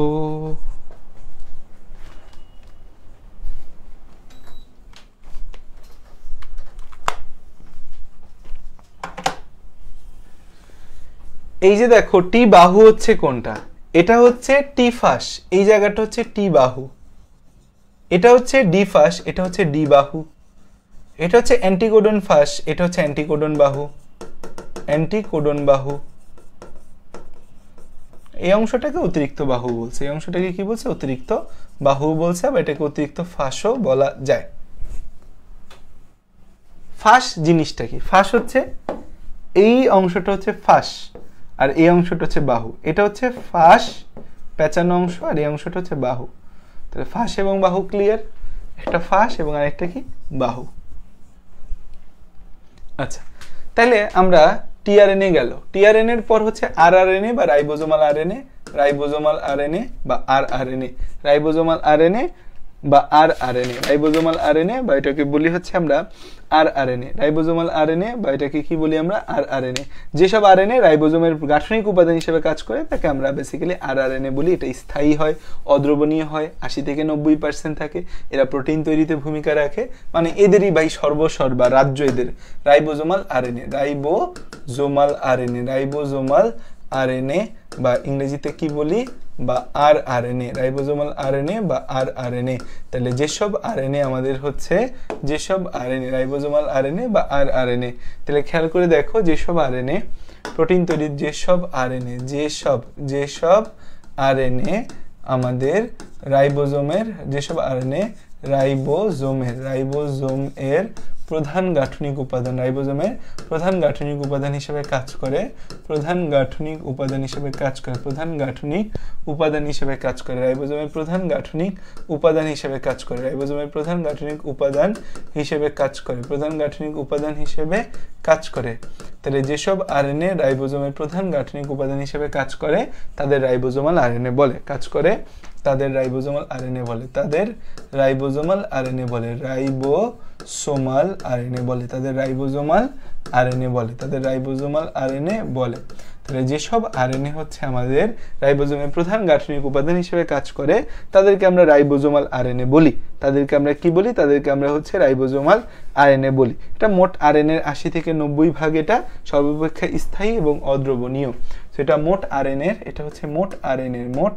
Speaker 1: এই যে দেখো টি বাহু হচ্ছে কোনটা, এটা হচ্ছে টি ফাঁস, এই জায়গাটা হচ্ছে টি বাহু, এটা হচ্ছে ডি ফাঁস, এটা হচ্ছে ডি বাহু, এটা হচ্ছে অ্যান্টিকোডন ফাঁস, এটা হচ্ছে অ্যান্টিকোডন বাহু, অ্যান্টিকোডন বাহু। এই অংশটাকে অতিরিক্ত বাহু বলছে, এই অংশটাকে কি বলছে, অতিরিক্ত বাহু বলছে, বা এটাকে অতিরিক্ত ফাঁসও বলা যায়। ফাঁস জিনিসটা কি? ফাঁস হচ্ছে এই অংশটা হচ্ছে ফাঁস, আর এই অংশটা হচ্ছে বাহু। এটা হচ্ছে ফাঁস পেঁচানো অংশ, আর এই অংশটা হচ্ছে বাহু। তাহলে ফাঁস এবং বাহু ক্লিয়ার, একটা ফাঁস এবং আরেকটা কি বাহু। আচ্ছা, তাহলে আমরা টিআরএনএ গেল, টিআরএনএ এর পর হচ্ছে আরআরএনএ বা রাইবোজোমাল আরএনএ, রাইবোজোমাল আরএনএ বা আরআরএনএ, রাইবোজোমাল আরএনএ বা আরআরএনএ, রাইবোজোমাল আরএনএ বা এটাকে বলি হচ্ছে আমরা আরআরএনএ, রাইবোজোমাল আরএনএ বা এটাকে কি বলি আমরা আরআরএনএ। যেসব আরএনএ রাইবোজোমের গাঠনিক উপাদান হিসেবে কাজ করে তাকে আমরা বেসিক্যালি আরআরএনএ বলি। এটা স্থায়ী হয়, অদ্রবণীয় হয়, 80 থেকে 90% থাকে। এরা প্রোটিন তৈরিতে ভূমিকা রাখে, মানে এদেরই ভাই সর্বস্বর বা রাজ্য এদের, ribosomal RNA, ribosomal RNA, ribosomal RNA বা ইংরেজিতে কি বলি বা আরআরএনএ, রাইবোজোমাল আরএনএ বা আরআরএনএ। তাহলে যেসব আরএনএ আমাদের হচ্ছে, যেসব আরএনএ রাইবোজোমাল আরএনএ বা আরআরএনএ, তাহলে খেয়াল করে দেখো যেসব আরএনএ প্রোটিন তৈরির, যেসব আরএনএ, যেসব আরএনএ আমাদের রাইবোজোমের, যেসব আরএনএ রাইবোজোমের প্রধান গাঠনিক উপাদান, রাইবোজোমের প্রধান গাঠনিক উপাদান হিসেবে কাজ করে, প্রধান গাঠনিক উপাদান হিসেবে কাজ করে, প্রধান গাঠনিক উপাদান হিসেবে কাজ করে, রাইবোজোমের প্রধান গাঠনিক উপাদান হিসেবে কাজ করে, রাইবোজোমের প্রধান গাঠনিক উপাদান হিসেবে কাজ করে, প্রধান গাঠনিক উপাদান হিসেবে কাজ করে। তাহলে যেসব আরএনএ রাইবোজোমের প্রধান গাঠনিক উপাদান হিসেবে কাজ করে তাদের রাইবোজোমাল আরএনএ বলে, কাজ করে তাদের রাইবোজোমাল আরএনএ বলে, তাদের রাইবোজোমাল আরএনএ বলে, রাইবোসোমাল আরএনএ বলে, তাদের রাইবোজোমাল আরএনএ বলে, তাদের রাইবোজোমাল আরএনএ বলে। তাহলে যেসব আরএনএ হচ্ছে আমাদের রাইবোজোমের প্রধান গাঠনিক উপাদান হিসেবে কাজ করে তাদেরকে আমরা রাইবোজোমাল আরএনএ বলি, তাদেরকে আমরা কি বলি, তাদেরকে আমরা হচ্ছে রাইবোজোমাল আরএনএ বলি। এটা মোট আরএনএর 80 থেকে 90 ভাগ, এটা সর্বাপেক্ষা স্থায়ী এবং অদ্রবণীয়। সেটা মোট আরএনএর, এটা হচ্ছে মোট আরএনএর, মোট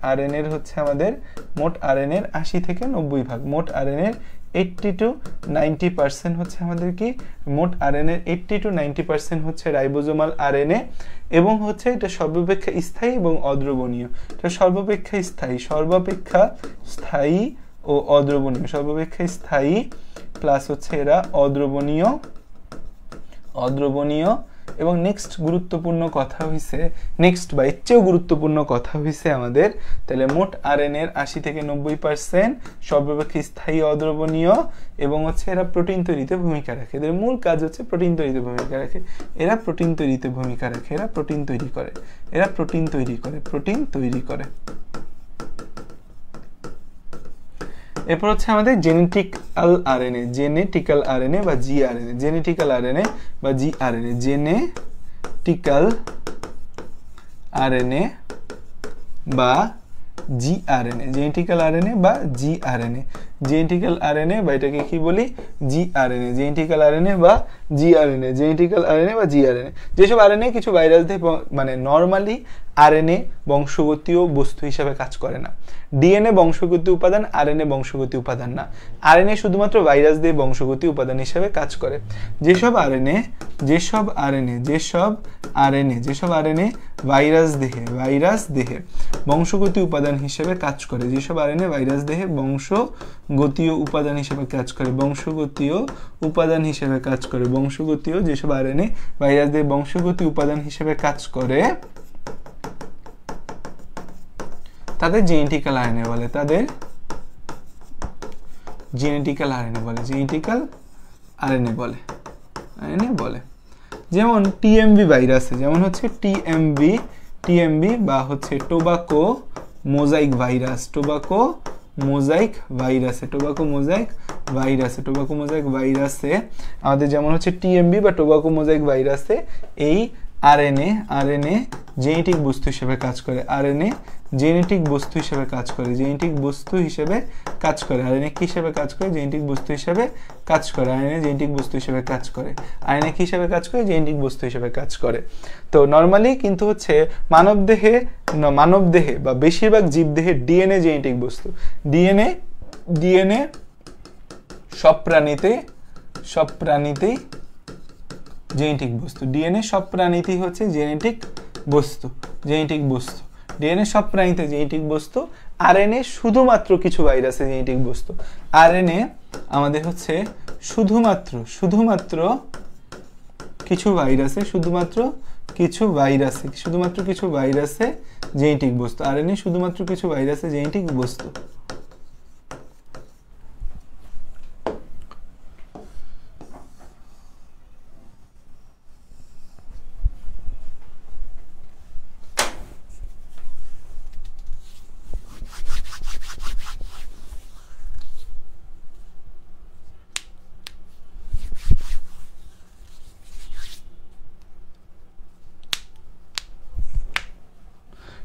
Speaker 1: আরএনএর হচ্ছে আমাদের, মোট আরএনএর 80 থেকে 90 ভাগ, মোট আরএনএর 80 to 90% হচ্ছে আমাদের কি, মোট আরএনএর 80 to 90% হচ্ছে রাইবোজোমাল আরএনএ, এবং হচ্ছে এটা সর্বাপেক্ষা স্থায়ী এবং অদ্রবণীয়। এটা সর্বাপেক্ষা স্থায়ী ও অদ্রবণীয়, সর্বাপেক্ষা স্থায়ী প্লাস হচ্ছে এরা অদ্রবণীয়। এবং নেক্সট গুরুত্বপূর্ণ কথা হইছে, নেক্সট বা এর চেয়েও গুরুত্বপূর্ণ কথা হইছে আমাদের, তাহলে মোট আরএনএর 80 থেকে 90% সর্বাপেক্ষা স্থায়ী অদ্রবণীয়, এবং হচ্ছে এরা প্রোটিন তৈরিতে ভূমিকা রাখে। এদের মূল কাজ হচ্ছে প্রোটিন তৈরিতে ভূমিকা রাখে, এরা প্রোটিন তৈরিতে ভূমিকা রাখে, এরা প্রোটিন তৈরি করে, এরা প্রোটিন তৈরি করে, প্রোটিন তৈরি করে। এরপর হচ্ছে আমাদের জেনেটিক্যাল আরএনএ, জেনেটিক্যাল আরএনএ বা জিআরএনএ, জেনেটিক্যাল আরএনএ বা জিআরএনএ, জেনেটিক্যাল আরএনএ বা জিআরএনএ, জেনেটিক্যাল আরএনএ বা জিআরএনএ। জেনেটিক্যাল আরএনএ বা এটাকে কি বলি জিআরএনএ, জেনেটিক্যাল আরএনএ বা জিআরএনএ, জেনেটিক্যাল আরএনএ বা জিআরএনএ। যেসব আরএনএ কিছু ভাইরাস দিয়ে মানে নর্মালি আরএনএ বংশগতীয় বস্তু হিসাবে কাজ করে না। ডিএনএ বংশগতি উপাদান, আরএনএ বংশগতি উপাদান না। আরএনএ শুধুমাত্র ভাইরাস দিয়ে বংশগতি উপাদান হিসাবে কাজ করে। যেসব আরএনএ ভাইরাস দেহে বংশগতি উপাদান হিসেবে কাজ করে, যেসব আরএনএ ভাইরাস দেহে বংশগতীয় উপাদান হিসেবে কাজ করে, বংশগতীয় উপাদান হিসেবে কাজ করে, বংশগতীয় যেসব আরএনএ ভাইরাস দেহে বংশগতি উপাদান হিসেবে কাজ করে তাদের জেনেটিক্যাল আরএনএ বলে, তাদের জেনেটিক্যাল আরএনএ বলে, জেনেটিক্যাল আরএনএ বলে। যেমন টিএমভি ভাইরাসে, যেমন হচ্ছে টিএমভি বা হচ্ছে টোবাকো মোজাইক ভাইরাসে আমাদের যেমন হচ্ছে টিএমভি বা টোবাকো মোজাইক ভাইরাসে এই আরএনএ জেনেটিক বস্তু হিসেবে কাজ করে, আরএনএ জেনেটিক বস্তু হিসেবে কাজ করে, জেনেটিক বস্তু হিসেবে কাজ করে। আরএনএ কি হিসেবে কাজ করে? জেনেটিক বস্তু হিসেবে কাজ করে। আরএনএ জেনেটিক বস্তু হিসেবে কাজ করে। আরএনএ কি হিসেবে কাজ করে? জেনেটিক বস্তু হিসেবে কাজ করে। তো নরমালি কিন্তু হচ্ছে মানবদেহে বা বেশিরভাগ জীবদেহে ডিএনএ জেনেটিক বস্তু। ডিএনএ সব প্রাণীতেই জেনেটিক বস্তু। ডিএনএ সব প্রাণীতেই হচ্ছে জেনেটিক বস্তু। ডিএনএ সব প্রাণীতে জেনেটিক বস্তু। আরএনএ শুধুমাত্র কিছু ভাইরাসে জেনেটিক বস্তু। আরএনএ আমাদের হচ্ছে শুধুমাত্র কিছু ভাইরাসে জেনেটিক বস্তু। আরএনএ শুধুমাত্র কিছু ভাইরাসে জেনেটিক বস্তু।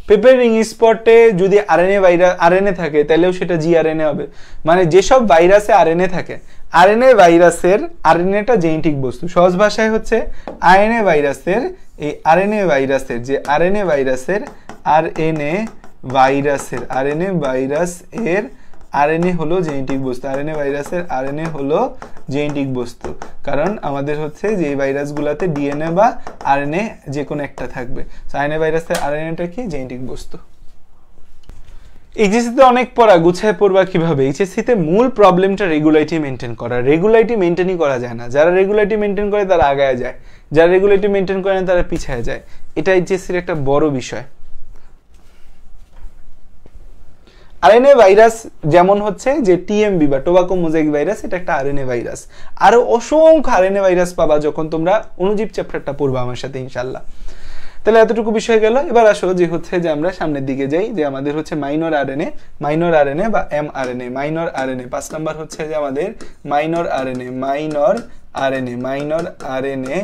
Speaker 1: পেপার রিং স্পটে যদি আরএনএ থাকে তাহলেও সেটা জিআরএনএ হবে। মানে যেসব ভাইরাসে আরএনএ থাকে, আরএনএটা জেনেটিক বস্তু। সহজ ভাষায় হচ্ছে আরএনএ ভাইরাসের আরএনএ হলো জেনেটিক বস্তু। আরএনএ ভাইরাসের আরএনএ হলো জেনেটিক বস্তু, কারণ আমাদের হচ্ছে যে ভাইরাসগুলোতে ডিএনএ বা আরএনএ যে কোনো একটা থাকবে। আরএনএ ভাইরাসের আরএনএটা কি? জেনেটিক বস্তু। এইচএসসিতে অনেক পড়া, গুছায় পড়বা কিভাবে? এইচএসসিতে মূল প্রবলেমটা রেগুলারিটি মেনটেন করা। রেগুলারিটি মেনটেনই করা যায় না। যারা রেগুলারিটি মেনটেন করে তারা আগায় যায়, যারা রেগুলারিটি মেনটেন করে না তারা পিছায় যায়। এটা এইচএসসির একটা বড় বিষয়। আরএনএ ভাইরাস যেমন হচ্ছে যে টিএমভি বা টোবাকো মোজাইক ভাইরাস, এটা একটা আরএনএ ভাইরাস। আরো অসংখ্য আরএনএ ভাইরাস পাবা যখন তোমরা অণুজীব চ্যাপ্টারটা পড়বা আমার সাথে ইনশাআল্লাহ। তাহলে এতটুকু বিষয় গেল। এবার আসো যে হচ্ছে যে আমরা সামনের দিকে যাই, যে আমাদের হচ্ছে মাইনর আরএনএ বা এমআরএনএ। 5 নাম্বার হচ্ছে যে আমাদের মাইনর আরএনএ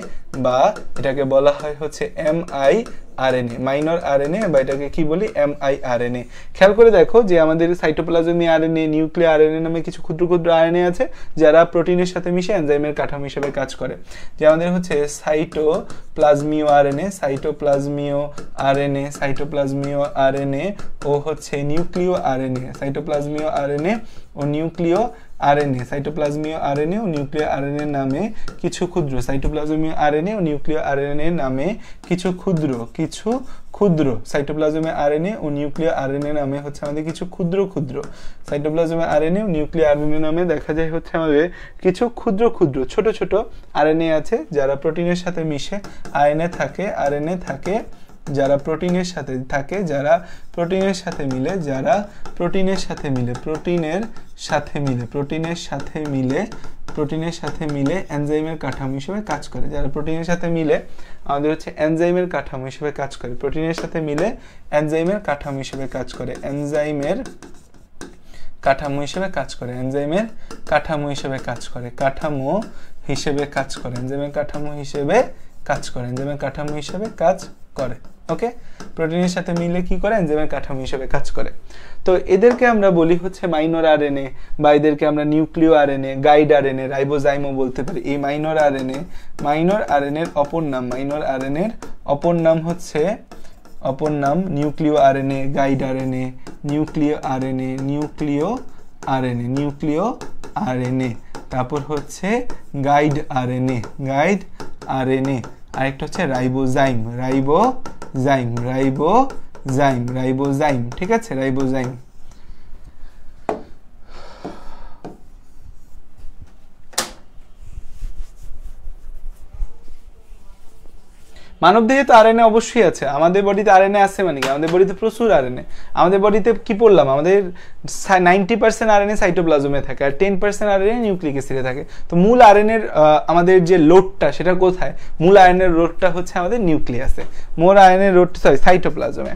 Speaker 1: বা এটাকে বলা হয় হচ্ছে এমআইআরএনএ, মাইনর আরএনএ বা এটাকে কি বলি? এমআইআরএনএ। খেয়াল করে দেখো যে আমাদের সাইটোপ্লাজমিক আরএনএ, নিউক্লিয়ার আরএনএ নামে কিছু ক্ষুদ্র ক্ষুদ্র আরএনএ আছে যারা প্রোটিনের সাথে মিশে এনজাইমের কাঠামো হিসেবে কাজ করে। যে আমাদের হচ্ছে সাইটোপ্লাজমীয় আরএনএ ও হচ্ছে নিউক্লিয় আরএনএ। সাইটোপ্লাজমীয় আরএনএ ও নিউক্লিয় আরএনএ নামে কিছু ক্ষুদ্র সাইটোপ্লাজমীয় আরএনএ ও নিউক্লিয় আরএনএ নামে কিছু ক্ষুদ্র সাইটোপ্লাজমীয় আরএনএ ও নিউক্লিয় আরএনএ নামে হচ্ছে আমাদের কিছু ক্ষুদ্র সাইটোপ্লাজমীয় আরএনএ ও নিউক্লিয় আরএনএ নামে দেখা যায় হচ্ছে আমাদের কিছু ক্ষুদ্র ছোট ছোট আরএনএ আছে যারা প্রোটিনের সাথে মিশে আরএনএ থাকে যারা প্রোটিনের সাথে মিলে এনজাইমের কাঠামো হিসেবে কাজ করে। যারা প্রোটিনের সাথে মিলে আমাদের হচ্ছে এনজাইমের কাঠামো হিসেবে কাজ করে। প্রোটিনের সাথে মিলে এনজাইমের কাঠামো হিসেবে কাজ করে। এনজাইমের কাঠামো হিসেবে কাজ করে। এনজাইমের কাঠামো হিসেবে কাজ করে। এনজাইমের কাঠামো হিসেবে কাজ করে। ওকে, প্রোটিনের সাথে মিলে কি করে এনজাইমের কাঠামো হিসেবে কাজ করে। তো এদেরকে আমরা বলি হচ্ছে মাইনর আরএনএ, বা এদেরকে আমরা নিউক্লিয় আরএনএ, গাইড আরএনএ, রাইবোজাইমও বলতে পারি। এই মাইনর আরএনএর অপর নাম হচ্ছে নিউক্লিয় আরএনএ, গাইড আরএনএ, নিউক্লিয় আরএনএ, তারপর হচ্ছে গাইড আরএনএ, আরেকটা হচ্ছে রাইবোজাইম, ঠিক আছে, রাইবোজাইম। মানবদেহে তো আরএনএ অবশ্যই আছে, আমাদের বডিতে আরএনএ আছে মানে কি, আমাদের বডিতে প্রচুর আরএনএ। আমাদের বডিতে কি পড়লাম, আমাদের 90% আরএনএ সাইটোপ্লাজমে থাকে, আর 10% আরএনএ নিউক্লিক অ্যাসিডে থাকে। তো মূল আরএনএর আমাদের যে লোডটা সেটা কোথায়, মূল আরএনএর লোডটা হচ্ছে আমাদের নিউক্লিয়াসে, মূল আরএনএর লোড সাইটোপ্লাজমে।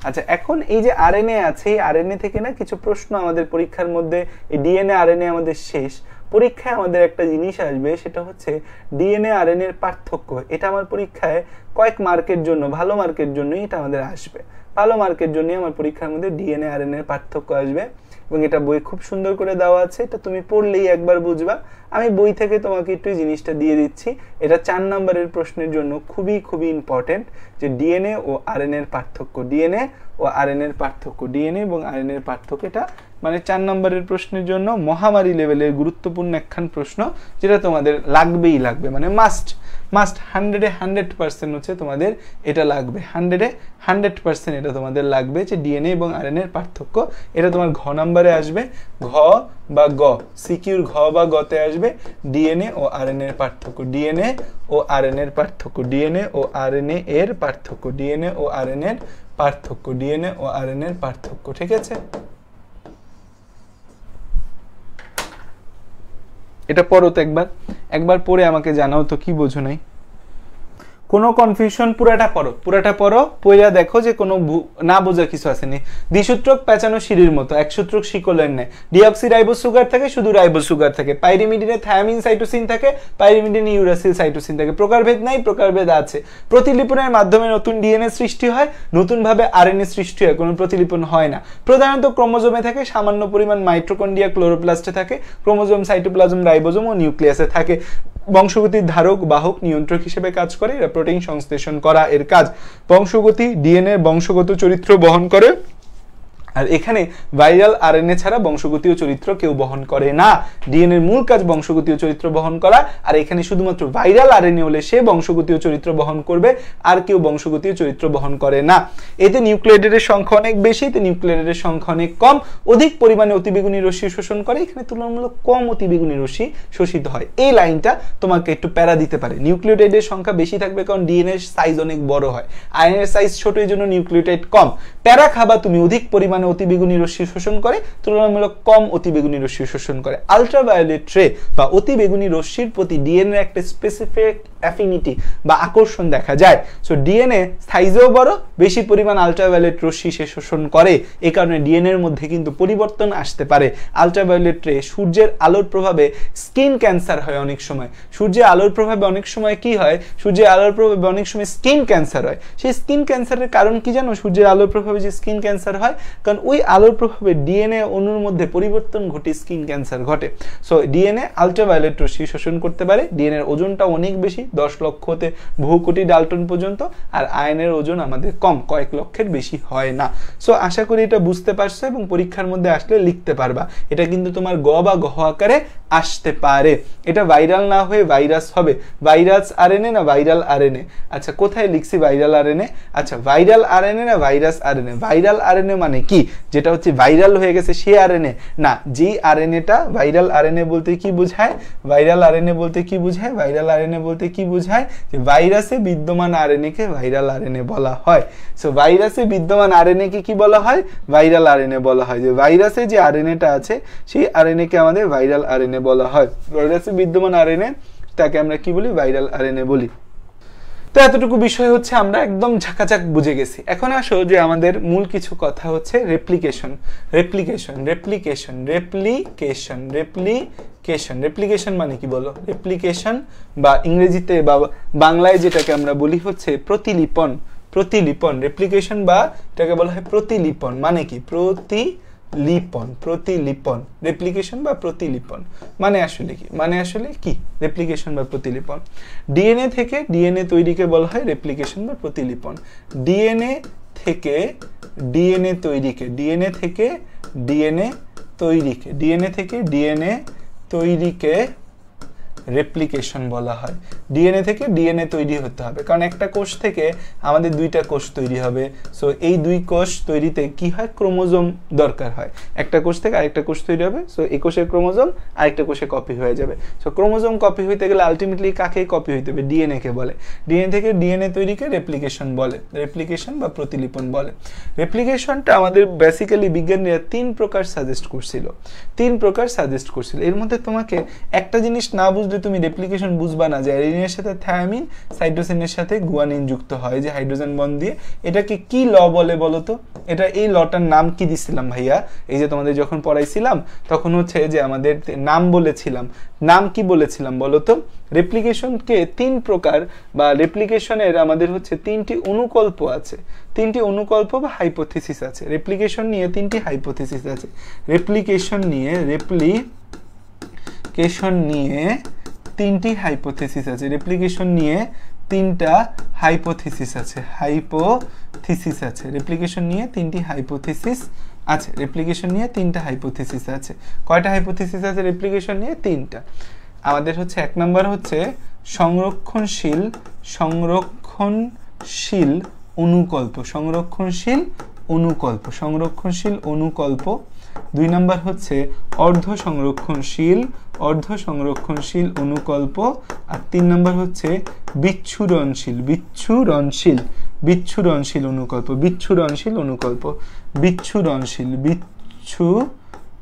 Speaker 1: আচ্ছা, এখন এই যে আরএনএ আছে, এই আরএনএ থেকে না কিছু প্রশ্ন আমাদের পরীক্ষার মধ্যে, এই ডিএনএ আরএনএ আমাদের শেষ পরীক্ষায় আমাদের একটা জিনিস আসবে, সেটা হচ্ছে ডিএনএ আরএনএ এর পার্থক্য। এটা আমার পরীক্ষায় কয়েক মার্কের জন্য, ভালো মার্কের জন্যই এটা আমাদের আসবে, ভালো মার্কের জন্যই আমার পরীক্ষার মধ্যে ডিএনএ আরএনএ এর পার্থক্য আসবে। এবং এটা বই খুব সুন্দর করে দেওয়া আছে, এটা তুমি পড়লেই একবার বুঝবা। আমি বই থেকে তোমাকে একটু জিনিসটা দিয়ে দিচ্ছি। এটা 4 নম্বরের প্রশ্নের জন্য খুবই ইম্পর্টেন্ট, যে ডিএনএ ও আরএনএ এর পার্থক্য, ডিএনএ এবং আরএনএ এর পার্থক্য। এটা মানে 4 নম্বরের প্রশ্নের জন্য মহামারী লেভেলের গুরুত্বপূর্ণ একখান প্রশ্ন, যেটা তোমাদের লাগবেই লাগবে, মানে মাস্ট 100% হচ্ছে তোমাদের এটা লাগবে, 100% এটা তোমাদের লাগবে, যে ডিএনএ এবং আরএনএ এর পার্থক্য। এটা তোমার ঘ নম্বরে আসবে, ঘ বা গ, সিকিউর ঘ বা গতে আসবে ডিএনএ ও আরএনএ এর পার্থক্য, ডিএনএ ও আরএনএ এর পার্থক্য, ডিএনএ ও আরএনএ এর পার্থক্য, ডিএনএ ও আরএনএ এর পার্থক্য, ডিএনএ ও আরএনএ এর পার্থক্য, ঠিক আছে। এটা পড়ো তো একবার পড়ে আমাকে জানাও তো কি বোঝো নাই, কোনো কনফিউশন, পুরাটা পড়ো, পড়া দেখো যে কোনো না বোঝা কিছু আসেনি। দ্বিসূত্রক পেঁচানো সিঁড়ির মতো, একসূত্রক শিকলের নেয়। ডিঅক্সিরাইবোজ সুগার থাকে, শুধু রাইবোজ সুগার থাকে। পাইরিমিডিনে থায়ামিন সাইটোসিন থাকে, পাইরিমিডিনে ইউরাসিল সাইটোসিন থাকে। প্রকারভেদ নাই, প্রকারভেদ আছে। প্রতিলিপনের মাধ্যমে নতুন ডিএনএ সৃষ্টি হয়, নতুনভাবে আরএনএ সৃষ্টি হয়, কোনো প্রতিলিপন হয় না। প্রধানত ক্রোমোজোমে থাকে, সামান্য পরিমাণ মাইটোকন্ড্রিয়া ক্লোরোপ্লাস্টে থাকে। ক্রোমোজোম, সাইটোপ্লাজম, রাইবোজোম ও নিউক্লিয়াসে থাকে। বংশগতির ধারক, বাহক, নিয়ন্ত্রক হিসেবে কাজ করে। এরা প্রোটিন সংশ্লেষণ করা এর কাজ। বংশগতি ডিএনএ বংশগত চরিত্র বহন করে, আর এখানে ভাইরাল আরএনএ ছাড়া বংশগতীয় চরিত্র কেউ বহন করে না। ডিএনএ এর মূল কাজ বংশগতীয় চরিত্র বহন করা, আর এখানে শুধুমাত্র ভাইরাল আরএনএ হলে সে বংশগতীয় চরিত্র বহন করবে, আর কেউ বংশগতীয় চরিত্র বহন করে না। এতে নিউক্লিওটাইডের সংখ্যা অনেক বেশি, এতে নিউক্লিওটাইডের সংখ্যা অনেক কম। অধিক পরিমাণে অতিবেগুনি রশ্মি শোষণ করে, এখানে তুলনামূলক কম অতিবেগুনি রশ্মি শোষিত হয়। এই লাইনটা তোমাকে একটু প্যারা দিতে পারে। নিউক্লিওটাইডের সংখ্যা বেশি থাকবে কারণ ডিএনএ এর সাইজ অনেক বড় হয়, আরএনএ এর সাইজ ছোট, এই জন্য নিউক্লিওটাইড কম। প্যারা খাবা তুমি, অধিক পরিমাণে অতিবেগুনি রশ্মি শোষণ করে, তুলনামূলক কম অতিবেগুনি রশ্মি শোষণ করে। আলট্রাভায়োলেট রে বা অতিবেগুনি রশ্মির প্রতি ডিএনএ এর একটা স্পেসিফিক অ্যাফিনিটি বা আকর্ষণ দেখা যায়। সো ডিএনএ সাইজেও বড়, বেশি পরিমাণ আলট্রাভায়োলেট রশ্মি সে শোষণ করে, এই কারণে ডিএনএ এর মধ্যে কিন্তু পরিবর্তন আসতে পারে। আলট্রাভায়োলেট রে, সূর্যের আলোর প্রভাবে স্কিন ক্যান্সার হয় অনেক সময়। সূর্যের আলোর প্রভাবে অনেক সময় কি হয়, সূর্যের আলোর প্রভাবে অনেক সময় স্কিন ক্যান্সার হয়। সেই স্কিন ক্যান্সারের কারণ কি জানো? সূর্যের আলোর প্রভাবে যে স্কিন ক্যান্সার হয়, কারণ ওই আলোর প্রভাবে ডিএনএ অণুর মধ্যে পরিবর্তন ঘটে, স্কিন ক্যান্সার ঘটে। সো ডিএনএ আলট্রাভায়োলেট রশ্মি শোষণ করতে পারে। ডিএনএ এর ওজনটা অনেক বেশি, 10 লক্ষ হতে বহু কোটি ডাল্টন পর্যন্ত, আর আয়নের ওজন আমাদের কম, কয়েক লক্ষের বেশি হয় না। সো আশা করি এটা বুঝতে পারছো এবং পরীক্ষার মধ্যে আসলে লিখতে পারবা। এটা কিন্তু তোমার গ বা গহ আকারে আসতে পারে। এটা ভাইরাল না হয়ে ভাইরাস হবে। ভাইরাস আরএনএ না ভাইরাল আরএনএ? আচ্ছা, কোথায় লিখছি ভাইরাল আরএনএ? আচ্ছা, ভাইরাল আরএনএ না ভাইরাস আরএনএ? ভাইরাল আরএনএ মানে কি? যেটা হচ্ছে ভাইরাল হয়ে গেছে সে আরএনএ না, যেই আরএনএটা ভাইরাল আরএনএ বলতে কি বোঝায়? ভাইরাল আরএনএ বলতে কি বোঝায়? ভাইরাল আরএনএ বলতে কি বোঝায়? যে ভাইরাসে বিদ্যমান আরএনএ কে ভাইরাল আরএনএ বলা হয়। সো ভাইরাসে বিদ্যমান আরএনএ কে কি বলা হয়? ভাইরাল আরএনএ বলা হয়। যে ভাইরাসে যে আরএনএটা আছে সেই আরএনএ কে আমাদের ভাইরাল আরএনএ বলা হয়। ভাইরাসে বিদ্যমান আরএনএ তাকে আমরা কি বলি? ভাইরাল আরএনএ বলি। তো এতটুকু বিষয় হচ্ছে আমরা একদম ঝাঁকাঝাক বুঝে গেছি। এখন আসো যে আমাদের মূল কিছু কথা হচ্ছে replication. Replication replication replication replication replication মানে কি বলো? রেপ্লিকেশন বা ইংরেজিতে বা বাংলায় যেটাকে আমরা বলি হচ্ছে প্রতিলিপন। প্রতিলিপন, রেপ্লিকেশন বা এটাকে বলা হয় প্রতিলিপন। মানে কি? প্রতিলিপন, প্রতিলিপন, রেপ্লিকেশন বা প্রতিলিপন মানে আসলে কি? মানে আসলে কি রেপ্লিকেশন বা প্রতিলিপন? ডিএনএ থেকে ডিএনএ তৈরিকে বলা হয় রেপ্লিকেশন বা প্রতিলিপন। ডিএনএ থেকে ডিএনএ তৈরিকে, ডিএনএ থেকে ডিএনএ তৈরিকে, ডিএনএ থেকে ডিএনএ তৈরিকে রেপ্লিকেশন বলা হয়। ডিএনএ থেকে ডিএনএ তৈরি হতে হবে, কারণ একটা কোষ থেকে আমাদের দুইটা কোষ তৈরি হবে। সো এই দুই কোষ তৈরিতে কি হয়? ক্রোমোজোম দরকার হয়। একটা কোষ থেকে আরেকটা কোষ তৈরি হবে, সো এই কোষের ক্রোমোজোম আরেকটা কোষে কপি হয়ে যাবে। সো ক্রোমোজোম কপি হইতে গেলে আলটিমেটলি কাকে কপি হইতে হবে? ডিএনএ কে বলে। ডিএনএ থেকে ডিএনএ তৈরিকে রেপ্লিকেশন বলে, রেপ্লিকেশন বা প্রতিলিপন বলে। রেপ্লিকেশনটা আমাদের বেসিক্যালি বিজ্ঞানীরা 3 প্রকার সাজেস্ট করছিল, 3 প্রকার সাজেস্ট করছিল। এর মধ্যে তোমাকে একটা জিনিস না বুঝলে তুমি রেপ্লিকেশন বুঝবা না যে অ্যাডেনিনের সাথে থায়ামিন, সাইটোসিনের সাথে গুয়ানিন যুক্ত হয় যে হাইড্রোজেন বন্ড দিয়ে। এটাকে কি ল বলে বলো তো? এটা এই লটার নাম কি দিছিলাম ভাইয়া? এই যে তোমাদের যখন পড়াইছিলাম তখন হচ্ছে যে আমাদের নাম বলেছিলাম, নাম কি বলেছিলাম বলো তো? রেপ্লিকেশনকে 3 প্রকার বা রেপ্লিকেশনের আমাদের হচ্ছে 3টি অনুকল্প আছে, 3টি অনুকল্প বা হাইপোথিসিস আছে। রেপ্লিকেশন নিয়ে 3টি হাইপোথিসিস আছে। রেপ্লিকেশন নিয়ে 3টি হাইপোথিসিস আছে। রেপ্লিকেশন নিয়ে 3টা হাইপোথিসিস আছে, হাইপোথিসিস আছে। রেপ্লিকেশন নিয়ে 3টি হাইপোথিসিস আছে। রেপ্লিকেশন নিয়ে 3টা হাইপোথিসিস আছে। কয়টা হাইপোথিসিস আছে রেপ্লিকেশন নিয়ে? 3টা। আমাদের হচ্ছে 1 নাম্বার হচ্ছে সংরক্ষণশীল, সংরক্ষণশীল অনুকল্প, সংরক্ষণশীল অনুকল্প, সংরক্ষণশীল অনুকল্প। 2 নাম্বার হচ্ছে অর্ধ সংরক্ষণশীল, অর্ধ সংরক্ষণশীল অনুকল্প। আর 3 নাম্বার হচ্ছে বিচ্ছুরণশীল, বিচ্ছুরণশীল, বিচ্ছুরণশীল অনুকল্প, বিচ্ছুরণশীল অনুকল্প, বিচ্ছুরণশীল,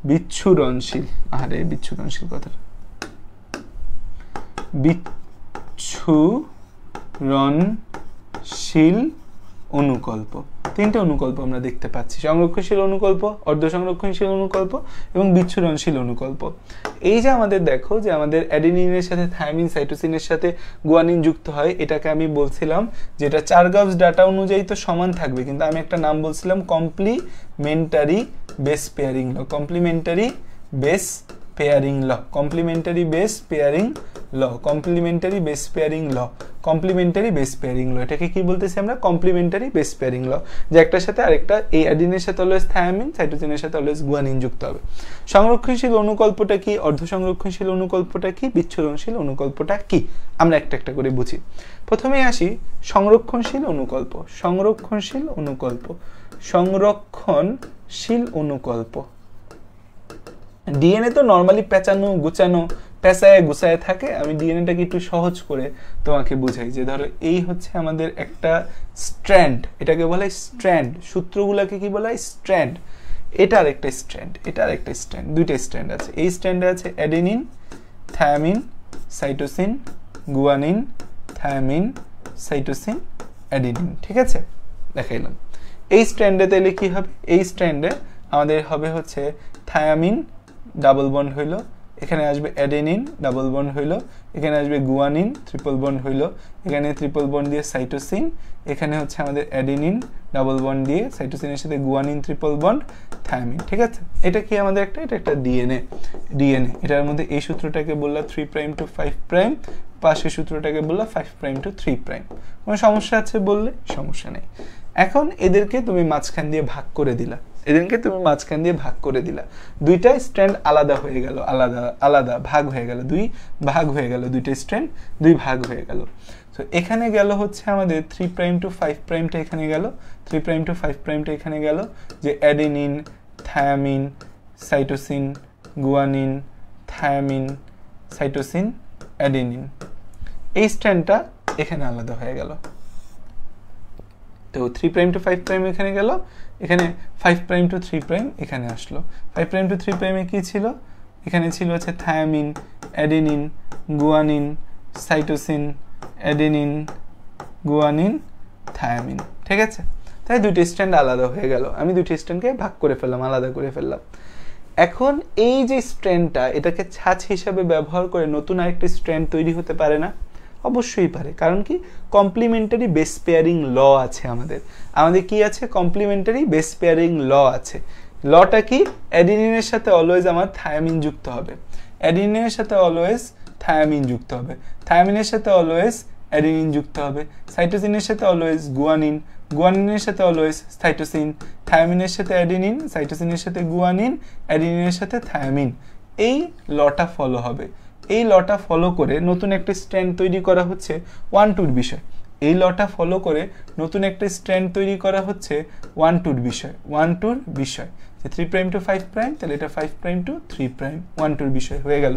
Speaker 1: বিচ্ছুরণশীল, আরে বিচ্ছুরণশীল কথাটা, বিচ্ছুরণশীল অনুকল্প। 3টে অনুকল্প আমরা দেখতে পাচ্ছি, সংরক্ষণশীল অনুকল্প, অর্ধ সংরক্ষণশীল অনুকল্প এবং বিচ্ছুরণশীল অনুকল্প। এই যে আমাদের দেখো যে আমাদের অ্যাডেনিনের সাথে থায়ামিন, সাইটোসিনের সাথে গুয়ানিন যুক্ত হয়, এটাকে আমি বলছিলাম যেটা চারগাউস ডাটা অনুযায়ী তো সমান থাকবে, কিন্তু আমি একটা নাম বলছিলাম কমপ্লিমেন্টারি বেস পেয়ারিং ল, কমপ্লিমেন্টারি বেস পেয়ারিং ল, কমপ্লিমেন্টারি বেস পেয়ারিং ল, কমপ্লিমেন্টারি বেস পেয়ারিং ল, কমপ্লিমেন্টারি বেস পেয়ারিং ল। এটাকে কি বলতেছি আমরা? কমপ্লিমেন্টারি বেস পেয়ারিং ল, যে একটার সাথে আরেকটা, এই অ্যাডিনের সাথে অলওয়েজ থায়ামিন, সাইটোসিনের সাথে অলওয়েজ গুয়ানিন যুক্ত হবে। সংরক্ষণশীল অনুকল্পটা কি? অর্ধ সংরক্ষণশীল অনুকল্পটা কি? বিচ্ছুরণশীল অনুকল্পটা কি? আমরা একটা একটা করে বুঝি। প্রথমে আসি সংরক্ষণশীল অনুকল্প, সংরক্ষণশীল অনুকল্প, সংরক্ষণশীল অনুকল্প। ডিএনএ তো নর্মালি পেঁচানো গুছানো, পেঁচায় গুছায় থাকে। আমি ডিএনএটাকে একটু সহজ করে তোমাকে বুঝাই, যে ধরো এই হচ্ছে আমাদের একটা স্ট্র্যান্ড, এটাকে বলা হয় স্ট্র্যান্ড, সূত্রগুলোকে কি বলা হয়? স্ট্র্যান্ড। এটা আরেকটা স্ট্র্যান্ড, এটা আরেকটা স্ট্র্যান্ড, দুইটা স্ট্র্যান্ড আছে। এই স্ট্র্যান্ডে আছে adenine, thymine, cytosine, guanine, thymine, cytosine, adenine. ঠিক আছে, দেখাইলাম। এই স্ট্র্যান্ডে তাহলে কি হবে? এই স্ট্র্যান্ডে আমাদের হবে হচ্ছে থায়ামিন ডাবল বন্ড হইল, এখানে আসবে অ্যাডেনিন ডাবল বন্ড হইল, এখানে আসবে গুয়ানিন ট্রিপল বন্ড হইল, এখানে ট্রিপল বন্ড দিয়ে সাইটোসিন, এখানে হচ্ছে আমাদের অ্যাডেনিন ডাবল বন্ড দিয়ে সাইটোসিনের সাথে গুয়ানিন ট্রিপল বন্ড, থায়ামিন। ঠিক আছে, এটা কি আমাদের একটা, এটা একটা ডিএনএ। ডিএনএ এটার মধ্যে এই সূত্রটাকে বললাম 3 প্রাইম টু 5 প্রাইম, পাশের সূত্রটাকে বললাম 5 প্রাইম টু 3 প্রাইম। কোনো সমস্যা আছে বললে? সমস্যা নেই। এখন এদেরকে তুমি মাঝখান দিয়ে ভাগ করে দিলা, এদেরকে তুমি মাঝখান দিয়ে ভাগ করে দিলা, দুইটা স্ট্র্যান্ড আলাদা হয়ে গেল, আলাদা আলাদা ভাগ হয়ে গেল, দুই ভাগ হয়ে গেল, দুইটা স্ট্র্যান্ড দুই ভাগ হয়ে গেল। তো এখানে গেল হচ্ছে আমাদের 3 প্রাইম টু 5 প্রাইমটা এখানে গেল, 3 প্রাইম টু 5 প্রাইমটা এখানে গেল, যে adenine, thymine, cytosine, guanine, thymine, cytosine, adenine. এই স্ট্র্যান্ডটা এখানে আলাদা হয়ে গেল। তো 3 প্রাইম টু 5 প্রাইম এখানে গেল, এখানে 5 প্রাইম টু 3 প্রাইম এখানে আসলো। 5 প্রাইম টু 3 প্রাইমে কি ছিল? এখানে ছিল হচ্ছে thymine, adenine, guanine, cytosine, adenine, guanine, thymine. ঠিক আছে, তাই দুইটা স্ট্র্যান্ড আলাদা হয়ে গেল। আমি দুইটা স্ট্র্যান্ডকে ভাগ করে ফেললাম, আলাদা করে ফেললাম। এখন এই যে স্ট্র্যান্ডটা, এটাকে ছাঁচ হিসাবে ব্যবহার করে নতুন আরেকটা স্ট্র্যান্ড তৈরি হতে পারে না? অবশ্যই পারে, কারণ কি কমপ্লিমেন্টারি বেস পেয়ারিং ল আছে আমাদের কি আছে, কমপ্লিমেন্টারি বেস পেয়ারিং ল আছে। লটা কি, অ্যাডিনিনের সাথে অলওয়েজ আমার থায়ামিন যুক্ত হবে, অ্যাডিনিনের সাথে অলওয়েজ থায়ামিন যুক্ত হবে, থায়ামিনের সাথে অলওয়েজ অ্যাডিনিন যুক্ত হবে, সাইটোসিনের সাথে অলওয়েজ গুয়ানিন, গুয়ানিনের সাথে অলওয়েজ সাইটোসিন, থায়ামিনের সাথে অ্যাডিনিন, সাইটোসিনের সাথে গুয়ানিন, অ্যাডিনিনের সাথে থায়ামিন। এই লটা ফলো হবে। এই লটা ফলো করে নতুন একটা স্ট্র্যান্ড তৈরি করা হচ্ছে 1-2 বিষয়। এই লটা ফলো করে নতুন একটা স্ট্র্যান্ড তৈরি করা হচ্ছে 1-2 বিষয়, 1-2 বিষয়, যে 3' to 5', তাহলে এটা 5' to 3', 1-2 বিষয় হয়ে গেল।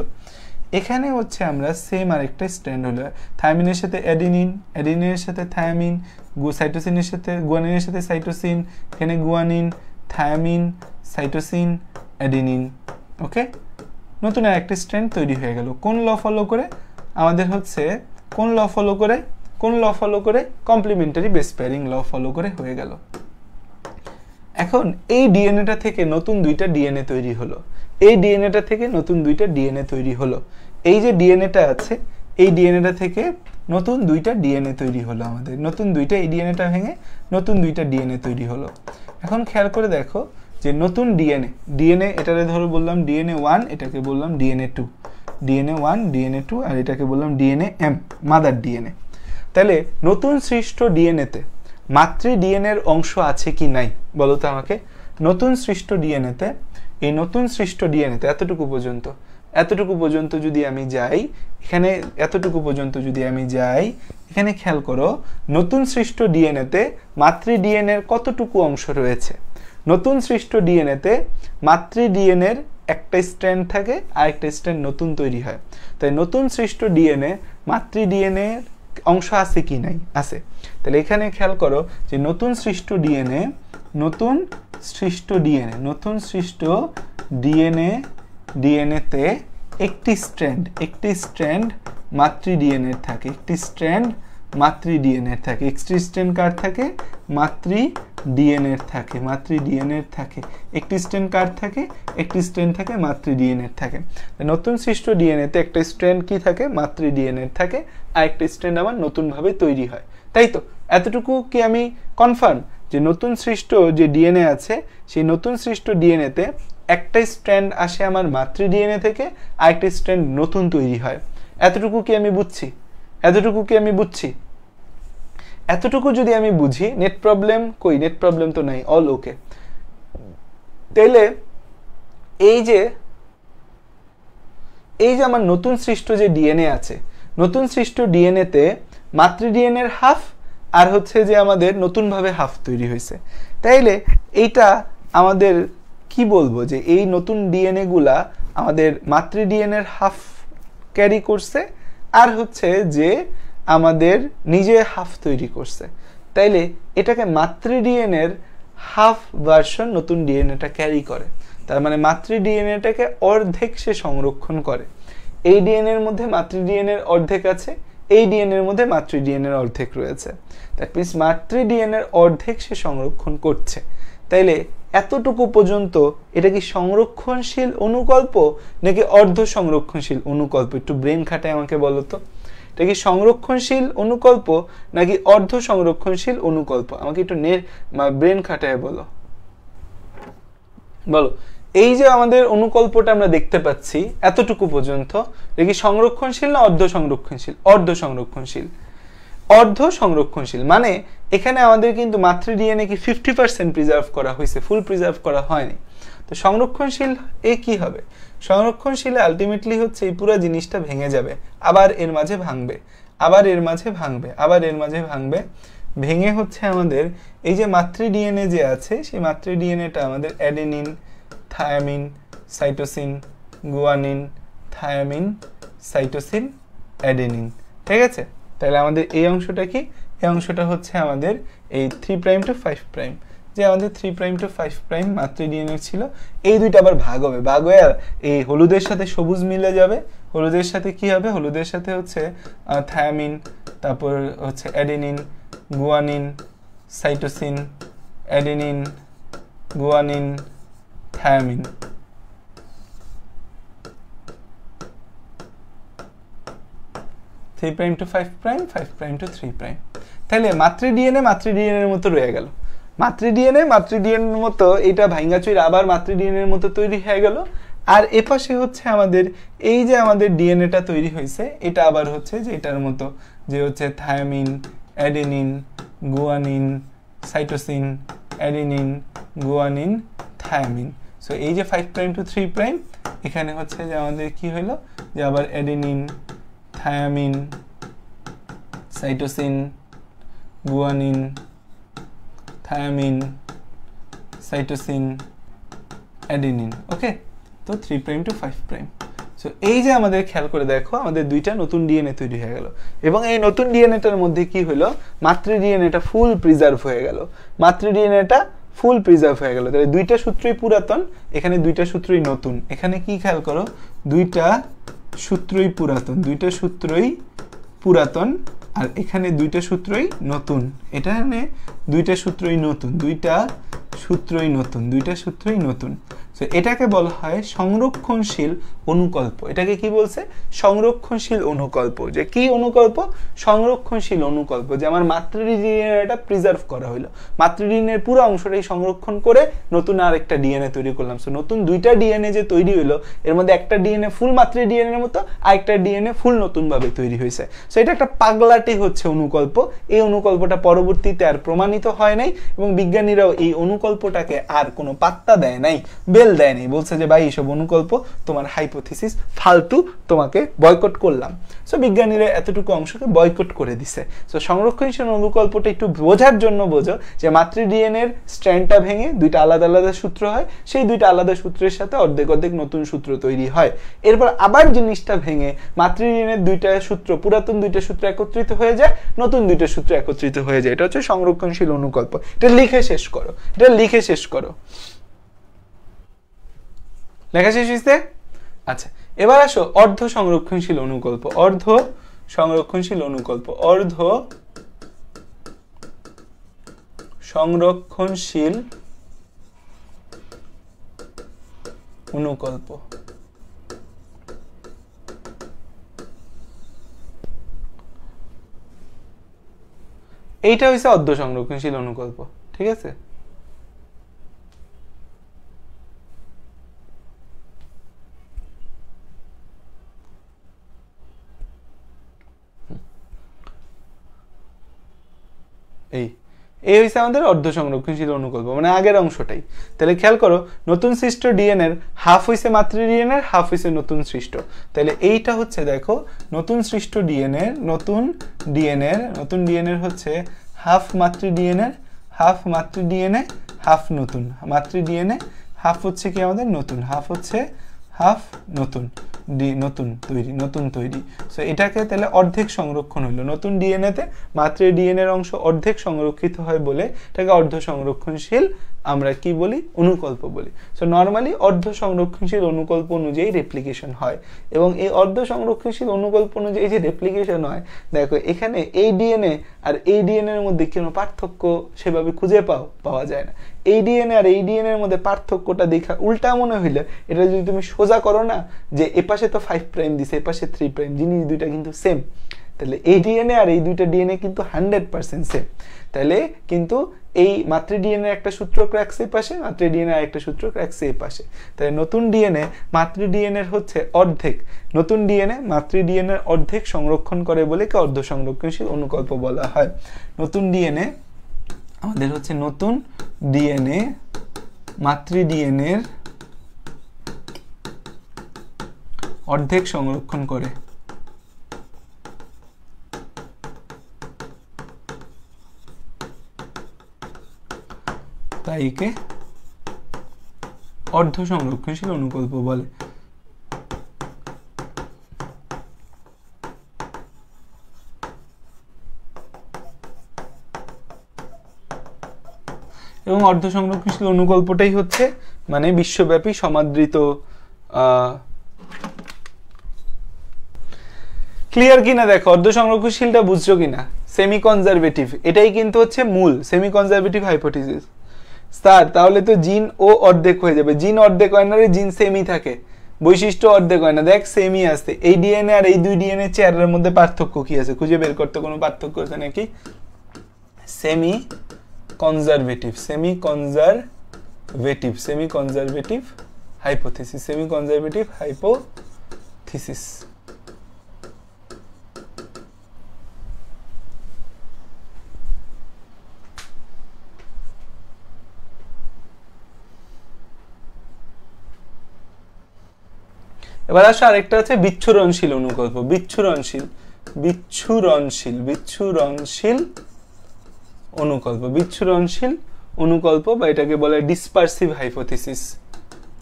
Speaker 1: এখানে হচ্ছে আমরা সেম আরেকটা স্ট্র্যান্ড হলো থায়ামিনের সাথে অ্যাডিনিন, অ্যাডিনিনের সাথে থায়ামিন, সাইটোসিনের সাথে গুয়ানিনের সাথে সাইটোসিন, এখানে গুয়ানিন, থায়ামিন, সাইটোসিন, অ্যাডিনিন। ওকে, নতুন আরেকটা স্ট্র্যান্ড তৈরি হয়ে গেল। কোন ল ফলো করে, আমাদের হচ্ছে কোন ল ফলো করে, কোন ল ফলো করে, complementary base pairing law follow করে হয়ে গেল। এখন এই ডিএনএটা থেকে নতুন দুইটা ডিএনএ তৈরি হলো, এই ডিএনএটা থেকে নতুন দুইটা ডিএনএ তৈরি হলো। এই যে ডিএনএটা আছে, এই ডিএনএটা থেকে নতুন দুইটা ডিএনএ তৈরি হলো আমাদের, নতুন দুইটা, এই ডিএনএটা ভেঙে নতুন দুইটা ডিএনএ তৈরি হলো। এখন খেয়াল করে দেখো যে নতুন ডিএনএ এটারে ধরো বললাম ডিএনএ 1, এটাকে বললাম ডিএনএ 2, ডিএনএ 1, ডিএনএ 2, আর এটাকে বললাম ডিএনএ এম, মাদার ডিএনএ। তাহলে নতুন সৃষ্ট ডিএনএতে মাতৃ ডিএনএর অংশ আছে কি নাই বলো তো আমাকে। নতুন সৃষ্ট ডিএনএতে, এই নতুন সৃষ্ট ডিএনএতে এতটুকু পর্যন্ত যদি আমি যাই, এখানে এতটুকু পর্যন্ত যদি আমি যাই, এখানে খেয়াল করো নতুন সৃষ্ট ডিএনএতে মাতৃ ডিএনএর কতটুকু অংশ রয়েছে। নতুন সৃষ্ট ডিএনএতে মাতৃ ডিএনএর একটা স্ট্র্যান্ড থাকে, আরেকটা স্ট্র্যান্ড নতুন তৈরি হয়। তাই নতুন সৃষ্ট ডিএনএ মাতৃ ডিএনএর অংশ আছে কি নাই, আছে। তাহলে এখানে খেয়াল করো যে নতুন সৃষ্ট ডিএনএতে একটি স্ট্র্যান্ড মাতৃ ডিএনএ থাকে, একটি স্ট্র্যান্ড মাতৃ ডিএনএ থাকে, একটি স্ট্র্যান্ড কার থাকে, মাতৃ ডিএনএ থাকে, মাতৃ ডিএনএ থাকে, একটি স্ট্র্যান্ড কার থাকে, একটি স্ট্র্যান্ড থাকে, মাতৃ ডিএনএ থাকে। নতুন সৃষ্ট ডিএনএতে একটা স্ট্র্যান্ড কি থাকে, মাতৃ ডিএনএ থাকে, আর একটা স্ট্র্যান্ড আবার নতুন ভাবে তৈরি হয়। তাই তো, এতটুকু কি আমি কনফার্ম যে নতুন সৃষ্ট যে ডিএনএ আছে, সেই নতুন সৃষ্ট ডিএনএতে একটা স্ট্র্যান্ড আসে আমার মাতৃ ডিএনএ থেকে, আর একটা স্ট্র্যান্ড নতুন তৈরি হয়। এতটুকু কি আমি বুঝছি? এতটুকু যদি আমি বুঝি, নেট প্রবলেম কই? নেট প্রবলেম তো নাই, অল ওকে। তাহলে এই যে আমার নতুন সৃষ্ট যে ডিএনএ আছে, নতুন সৃষ্ট ডিএনএতে মাতৃ ডিএনএর হাফ আর হচ্ছে যে আমাদের নতুনভাবে হাফ তৈরি হয়েছে। তাইলে এইটা আমাদের কি বলবো যে এই নতুন ডিএনএ গুলা আমাদের মাতৃ ডিএনএর হাফ ক্যারি করছে, আর হচ্ছে যে আমাদের নিজে হাফ তৈরি করছে। তাইলে এটাকে মাতৃ ডিএনএর হাফ ভার্সন নতুন ডিএনএটা ক্যারি করে। তার মানে মাতৃ ডিএনএটাকে অর্ধেক সে সংরক্ষণ করে। এই ডিএনএর মধ্যে মাতৃ ডিএনএর অর্ধেক আছে, এই ডিএনএর মধ্যে মাতৃ ডিএনএর অর্ধেক রয়েছে। দ্যাট মিন্স মাতৃ ডিএনএর অর্ধেক সে সংরক্ষণ করছে। তাইলে এতটুকু পর্যন্ত এটা কি সংরক্ষণশীল অনুকল্প নাকি অর্ধ সংরক্ষণশীল অনুকল্প? একটু ব্রেন খাটায় আমাকে বলো তো, এটা কি সংরক্ষণশীল অনুকল্প নাকি অর্ধ সংরক্ষণশীল অনুকল্প? আমাকে একটু ব্রেন খাটায় বলো। এই যে আমাদের অনুকল্পটা আমরা দেখতে পাচ্ছি এতটুকু পর্যন্ত, এটা কি সংরক্ষণশীল না অর্ধ সংরক্ষণশীল? অর্ধ সংরক্ষণশীল মানে এখানে আমাদের কিন্তু মাতৃ ডিএনএ কি 50% প্রিজার্ভ করা হয়েছে, ফুল প্রিজার্ভ করা হয়নি। তো সংরক্ষণশীল এ কি হবে? সংরক্ষণশীলে আলটিমেটলি হচ্ছে এই পুরো জিনিসটা ভেঙে যাবে, আবার এর মাঝে ভাঙবে, ভেঙে হচ্ছে আমাদের এই যে মাতৃ ডিএনএ যে আছে, সেই মাতৃ ডিএনএটা আমাদের adenine, thymine, cytosine, guanine, thymine, cytosine, adenine. ঠিক আছে? তাহলে আমাদের এই অংশটা কি? এই অংশটা হচ্ছে আমাদের এই 3' to 5', যে আমাদের 3' to 5' মাতৃ ডিএনএ ছিল। এই দুইটা আবার ভাগ হবে, ভাগ হয়ে এই হলুদের সাথে সবুজ মিলে যাবে। হলুদের সাথে কি হবে? হলুদের সাথে হচ্ছে থায়ামিন, তারপর হচ্ছে adenine, guanine, cytosine, adenine, guanine, thymine. 3 prime to 5 prime, 5 prime to 3 prime. তাহলে মাতৃ ডিএনএ মতো রয়ে গেল, মাতৃ ডিএনএর মতো এটা ভাঙ্গা চুইরা আবার মাতৃ ডিএনএর মতো তৈরি হয়ে গেল। আর এপাশে হচ্ছে আমাদের এই যে আমাদের ডিএনএটা তৈরি হয়েছে, এটা আবার হচ্ছে যে এটার মতো, যে হচ্ছে thymine, adenine, guanine, cytosine, adenine, guanine, thymine. So এই যে 5 প্রাইম টু 3 প্রাইম, এখানে হচ্ছে যে আমাদের কি হলো, যে আবার adenine, thymine, cytosine, guanine, thymine, cytosine, adenine. Okay, তো 3 প্রাইম টু 5 প্রাইম। সো এই যে আমাদের খেয়াল করে দেখো, আমাদের দুইটা নতুন ডিএনএ তৈরি হয়ে গেল, এবং এই নতুন ডিএনএটার মধ্যে কি হলো, মাতৃ ডিএনএটা ফুল প্রিজার্ভ হয়ে গেল, মাতৃ ডিএনএটা ফুল প্রিজার্ভ হয়ে গেল। তাহলে দুইটা সূত্রই পুরাতন, এখানে দুইটা সূত্রই নতুন। এখানে কি খেয়াল করো, দুইটা সূত্রই পুরাতন, দুইটা সূত্রই পুরাতন, আর এখানে দুইটা সূত্রই নতুন। এখানে দুইটা সূত্রই নতুন, দুইটা সূত্রই নতুন, দুইটা সূত্রই নতুন। সো এটাকে বলা হয় সংরক্ষণশীল অনুকল্প। এটাকে কি বলছে, সংরক্ষণশীল অনুকল্প। যে কি অনুকল্প, সংরক্ষণশীল অনুকল্প, যে আমার মাতৃ ডিএনএটা প্রিজার্ভ করা হলো, মাতৃ ডিএনএর পুরো অংশটাই সংরক্ষণ করে নতুন আরেকটা ডিএনএ তৈরি করলাম। সো নতুন দুইটা ডিএনএ যে তৈরি হলো, এর মধ্যে একটা ডিএনএ ফুল মাতৃ ডিএনএর মতো, আরেকটা ডিএনএ ফুল নতুন ভাবে তৈরি হয়েছে। সো এটা একটা পাগলাটে হচ্ছে অনুকল্প। এই অনুকল্পটা পরবর্তীতে আর প্রমাণিত হয় নাই, এবং বিজ্ঞানীরাও এই অনুকল্পটাকে আর কোনো পাত্তা দেয় নাই, বেল দেয় নাই, বলছে যে ভাই এইসব অনুকল্প তোমার হাইপোথিসিস ফালতু, তোমাকে বয়কট করলাম। সো বিজ্ঞানীরা এতটুকু অংশকে বয়কট করে দিছে। সো সংরক্ষণশীল অনুকল্পটা একটু বোঝার জন্য বোঝো, যে মাতৃ ডিএনএর স্ট্র্যান্ডটা ভেঙে দুইটা আলাদা আলাদা সূত্র হয়, সেই দুইটা আলাদা সূত্রের সাথে অর্ধেক অর্ধেক নতুন সূত্র তৈরি হয়। এরপর আবার জিনিসটা ভেঙে মাতৃ ডিএনএর দুইটা সূত্র, পুরাতন দুইটা সূত্র একত্রিত হয়ে যায়, নতুন দুইটা সূত্র একত্রিত হয়ে যায়। এটা হচ্ছে সংরক্ষণশীল অনুকল্প। এটা লিখে শেষ করো, এটা লিখে শেষ করো। লেখা শেষ হয়েছে? আচ্ছা, এবার আসো অর্ধ সংরক্ষণশীল অনুকল্প। অর্ধ সংরক্ষণশীল অনুকল্প, অর্ধ সংরক্ষণশীল অনুকল্প। এইটা হচ্ছে অর্ধ সংরক্ষণশীল অনুকল্প, ঠিক আছে? এই হচ্ছে আমাদের অর্ধ সংরক্ষণশীল অনুকল্প, মানে আগের অংশটাই। তাহলে খেয়াল করো, নতুন সৃষ্ট ডিএনএর হাফ হইছে মাতৃ ডিএনএর, হাফ হইছে নতুন সৃষ্ট। তাহলে এইটা হচ্ছে দেখো, নতুন সৃষ্ট ডিএনএর, নতুন ডিএনএর হচ্ছে হাফ মাতৃ ডিএনএর, হাফ মাতৃ ডিএনএ, হাফ নতুন মাতৃ ডিএনএ, হাফ হচ্ছে কি আমাদের নতুন, হাফ হচ্ছে হাফ নতুন নতুন তৈরি। সো এটাকে তাহলে অর্ধেক সংরক্ষণ হলো, নতুন ডিএনএতে মাতৃ ডিএনএর অংশ অর্ধেক সংরক্ষিত হয় বলে এটাকে অর্ধ সংরক্ষণশীল আমরা কি বলি, অনুকল্প বলি। সো নর্মালি অর্ধ সংরক্ষণশীল অনুকল্প অনুযায়ী রেপ্লিকেশন হয়, এবং এই অর্ধ সংরক্ষণশীল অনুকল্প অনুযায়ী যে রেপ্লিকেশন হয়, দেখো এখানে এই ডিএনএ আর এই ডিএনএ এর মধ্যে কোনো পার্থক্য সেভাবে খুঁজে পাওয়া যায় না। এই ডিএনএ আর এই ডিএনএ এর মধ্যে পার্থক্যটা দেখা উল্টা মনে হইলে, এটা যদি তুমি সোজা করো না, যে এপাশে তো 5 প্রাইম দিছে, এপাশে 3 প্রাইম, জিনিস দুইটা কিন্তু সেম, তাহলে এই ডিএনএ আর এই দুইটা ডিএনএ কিন্তু 100% সেম। তাহলে কিন্তু এই মাতৃ ডিএনএ একটা সূত্র রাখছে এই পাশে, মাতৃ ডিএনএ আর একটা সূত্র রাখছে এই পাশে। তাহলে নতুন ডিএনএ মাতৃ ডিএনএর হচ্ছে অর্ধেক, নতুন ডিএনএ মাতৃ ডিএনএর অর্ধেক সংরক্ষণ করে বলে কি অর্ধ সংরক্ষণশীল অনুকল্প বলা হয়। নতুন ডিএনএ আমাদের হচ্ছে নতুন ডিএনএ মাতৃ ডিএনএর অর্ধেক সংরক্ষণ করে। তাই একে অর্ধ সংরক্ষণশীল অনুকল্প বলে। এবং অর্ধ সংরক্ষণশীল অনুকল্পটাই হচ্ছে মানে বিশ্বব্যাপী সমাদৃত। ক্লিয়ার কিনা দেখো, অর্ধ সংরক্ষণশীলটা বুঝছো কিনা? সেমি কনজারভেটিভ, এটাই কিন্তু হচ্ছে মূল সেমি কনজারভেটিভ হাইপোথিসিস। স্যার তাহলে তো জিন ও অর্ধেক হয়ে যাবে, জিন অর্ধেক হয় না রে, জিন সেমই থাকে, বৈশিষ্ট্য অর্ধেক হয় না, দেখ সেমই আছে। এই ডিএনএ আর এই দুই ডিএনএ চেয়ারের মধ্যে পার্থক্য কি আছে খুঁজে বের করতে কোনো পার্থক্য আছে নাকি? Semi conservative, semi conservative, semi conservative hypothesis, semi conservative hypothesis. এবার আসো আরেকটা আছে বিচ্ছুরণশীল অনুকল্প, বিচ্ছুরণশীল, বিচ্ছুরণশীল, বিচ্ছুরণশীল অনুকল্প, বিচ্ছুরণশীল অনুকল্প বা এটাকে বলে ডিসপারসিভ হাইপোথিসিস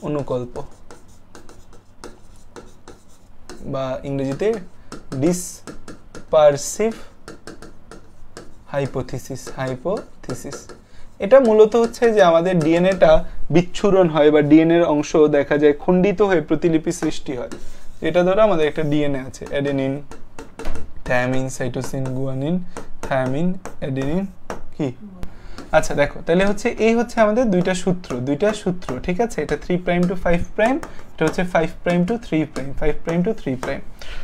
Speaker 1: অনুকল্প বা ইংরেজিতে ডিসপারসিভ হাইপোথিসিস, হাইপোথিসিস। এটা মূলত হচ্ছে যে আমাদের ডিএনএটা বিচ্ছুরণ হয় বা ডিএনএর অংশ দেখা যায় খণ্ডিত হয়ে প্রতিলিপি সৃষ্টি হয়। এটা ধরো আমাদের একটা ডিএনএ আছে, adenine, thymine, cytosine, guanine, thymine, adenine, কি? আচ্ছা দেখো, তাহলে হচ্ছে এই হচ্ছে আমাদের দুইটা সূত্র, ঠিক আছে? এটা 3 প্রাইম টু 5 প্রাইম, এটা হচ্ছে 5 prime to 3 prime, 5 prime to 3 prime.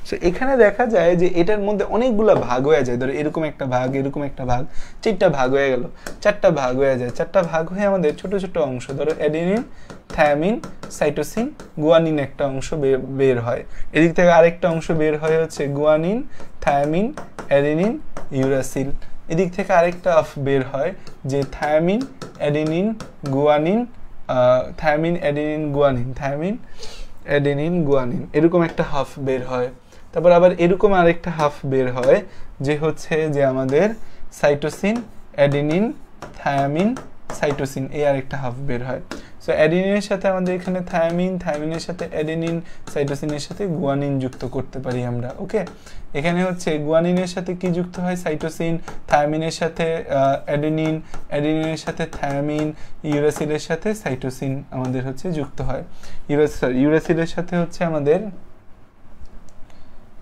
Speaker 1: So এখানে দেখা যায় যে এটার মধ্যে অনেকগুলো ভাগ হয়ে যায়, ধরো এরকম একটা ভাগ, এরকম একটা ভাগ, 4টা ভাগ হয়ে গেল, 4টা ভাগ হয়ে যায়, 4টা ভাগ হয়ে আমাদের ছোট ছোট অংশ, ধরো অ্যাডেনিন, থায়ামিন, সাইটোসিন, গুয়ানিন একটা অংশ বের হয়। এদিক থেকে আরেকটা অংশ বের হয় হচ্ছে গুয়ানিন, থায়ামিন, অ্যাডেনিন, ইউরাসিল। এদিক থেকে আরেকটা বের হয় যে thymine, adenine, guanine, thymine, adenine, guanine, thymine, adenine, guanine, এরকম একটা হাফ বের হয়। তারপর আবার এরকম আরেকটা হাফ বের হয় যে হচ্ছে যে আমাদের সাইটোসিন, অ্যাডেনিন, থায়ামিন, সাইটোসিন, এই আরেকটা হাফ বের হয়। সো অ্যাডেনিনের সাথে আমাদের এখানে থায়ামিন, থায়ামিনের সাথে অ্যাডেনিন, সাইটোসিনের সাথে গুয়ানিন যুক্ত করতে পারি আমরা। ওকে, এখানে হচ্ছে গুয়ানিনের সাথে কি যুক্ত হয়? সাইটোসিন, থায়ামিনের সাথে অ্যাডেনিন, অ্যাডেনিনের সাথে থায়ামিন, ইউরাসিলের সাথে সাইটোসিন আমাদের হচ্ছে যুক্ত হয়। ইউরাসিলের সাথে হচ্ছে আমাদের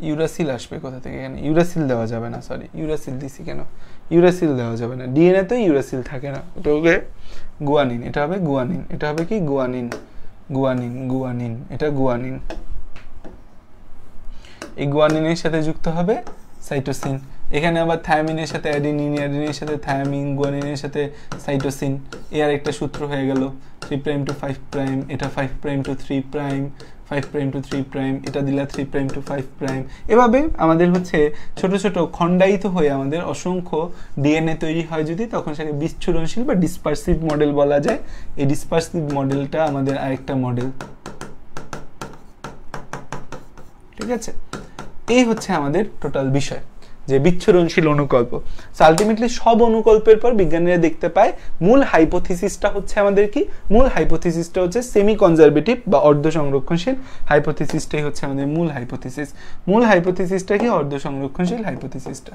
Speaker 1: ইউরাসিল আসবে কোথা থেকে? এখানে ইউরাসিল দেওয়া যাবে না, সরি ইউরাসিল দিছি কেন? ইউরাসিল দেওয়া যাবে না, ডিএনএ তো ইউরাসিল থাকে না, এটা হবে গুয়ানিন, এটা হবে গুয়ানিন, এটা হবে কি? গুয়ানিন, গুয়ানিন, গুয়ানিন, এটা গুয়ানিন। এই গুয়ানিনের সাথে যুক্ত হবে সাইটোসিন। এখানে আবার থায়ামিনের সাথে অ্যাডেনিন, অ্যাডেনিনের সাথে থায়ামিন, গুয়ানিনের সাথে সাইটোসিন, এর আরেকটা সূত্র হয়ে গেল 3 প্রাইম টু 5 প্রাইম, এটা 5 prime to 3 prime, 5 prime to 3 prime, এটা দিলা 3 প্রাইম টু 5 প্রাইম। এভাবে আমাদের হচ্ছে ছোট ছোট খণ্ডায়িত হয়ে আমাদের অসংখ্য ডিএনএ তৈরি হয় যদি, তখন সেটাকে বিচ্ছুরণশীল বা ডিসপারসিভ মডেল বলা যায়। এই ডিসপারসিভ মডেলটা আমাদের আরেকটা মডেল, ঠিক আছে? এই হচ্ছে আমাদের টোটাল বিষয় যে বিচ্ছুরণশীল অনুকল্প। আলটিমেটলি সব অনুকল্পের পর বিজ্ঞানীরা দেখতে পায় মূল হাইপোথিসিসটা হচ্ছে আমাদের কি? মূল হাইপোথিসিসটা হচ্ছে সেমি কনজারভেটিভ বা অর্ধ সংরক্ষণশীল হাইপোথিসিসটাই হচ্ছে আমাদের মূল হাইপোথিসিস। মূল হাইপোথিসিসটা কি? অর্ধ সংরক্ষণশীল হাইপোথিসিসটা।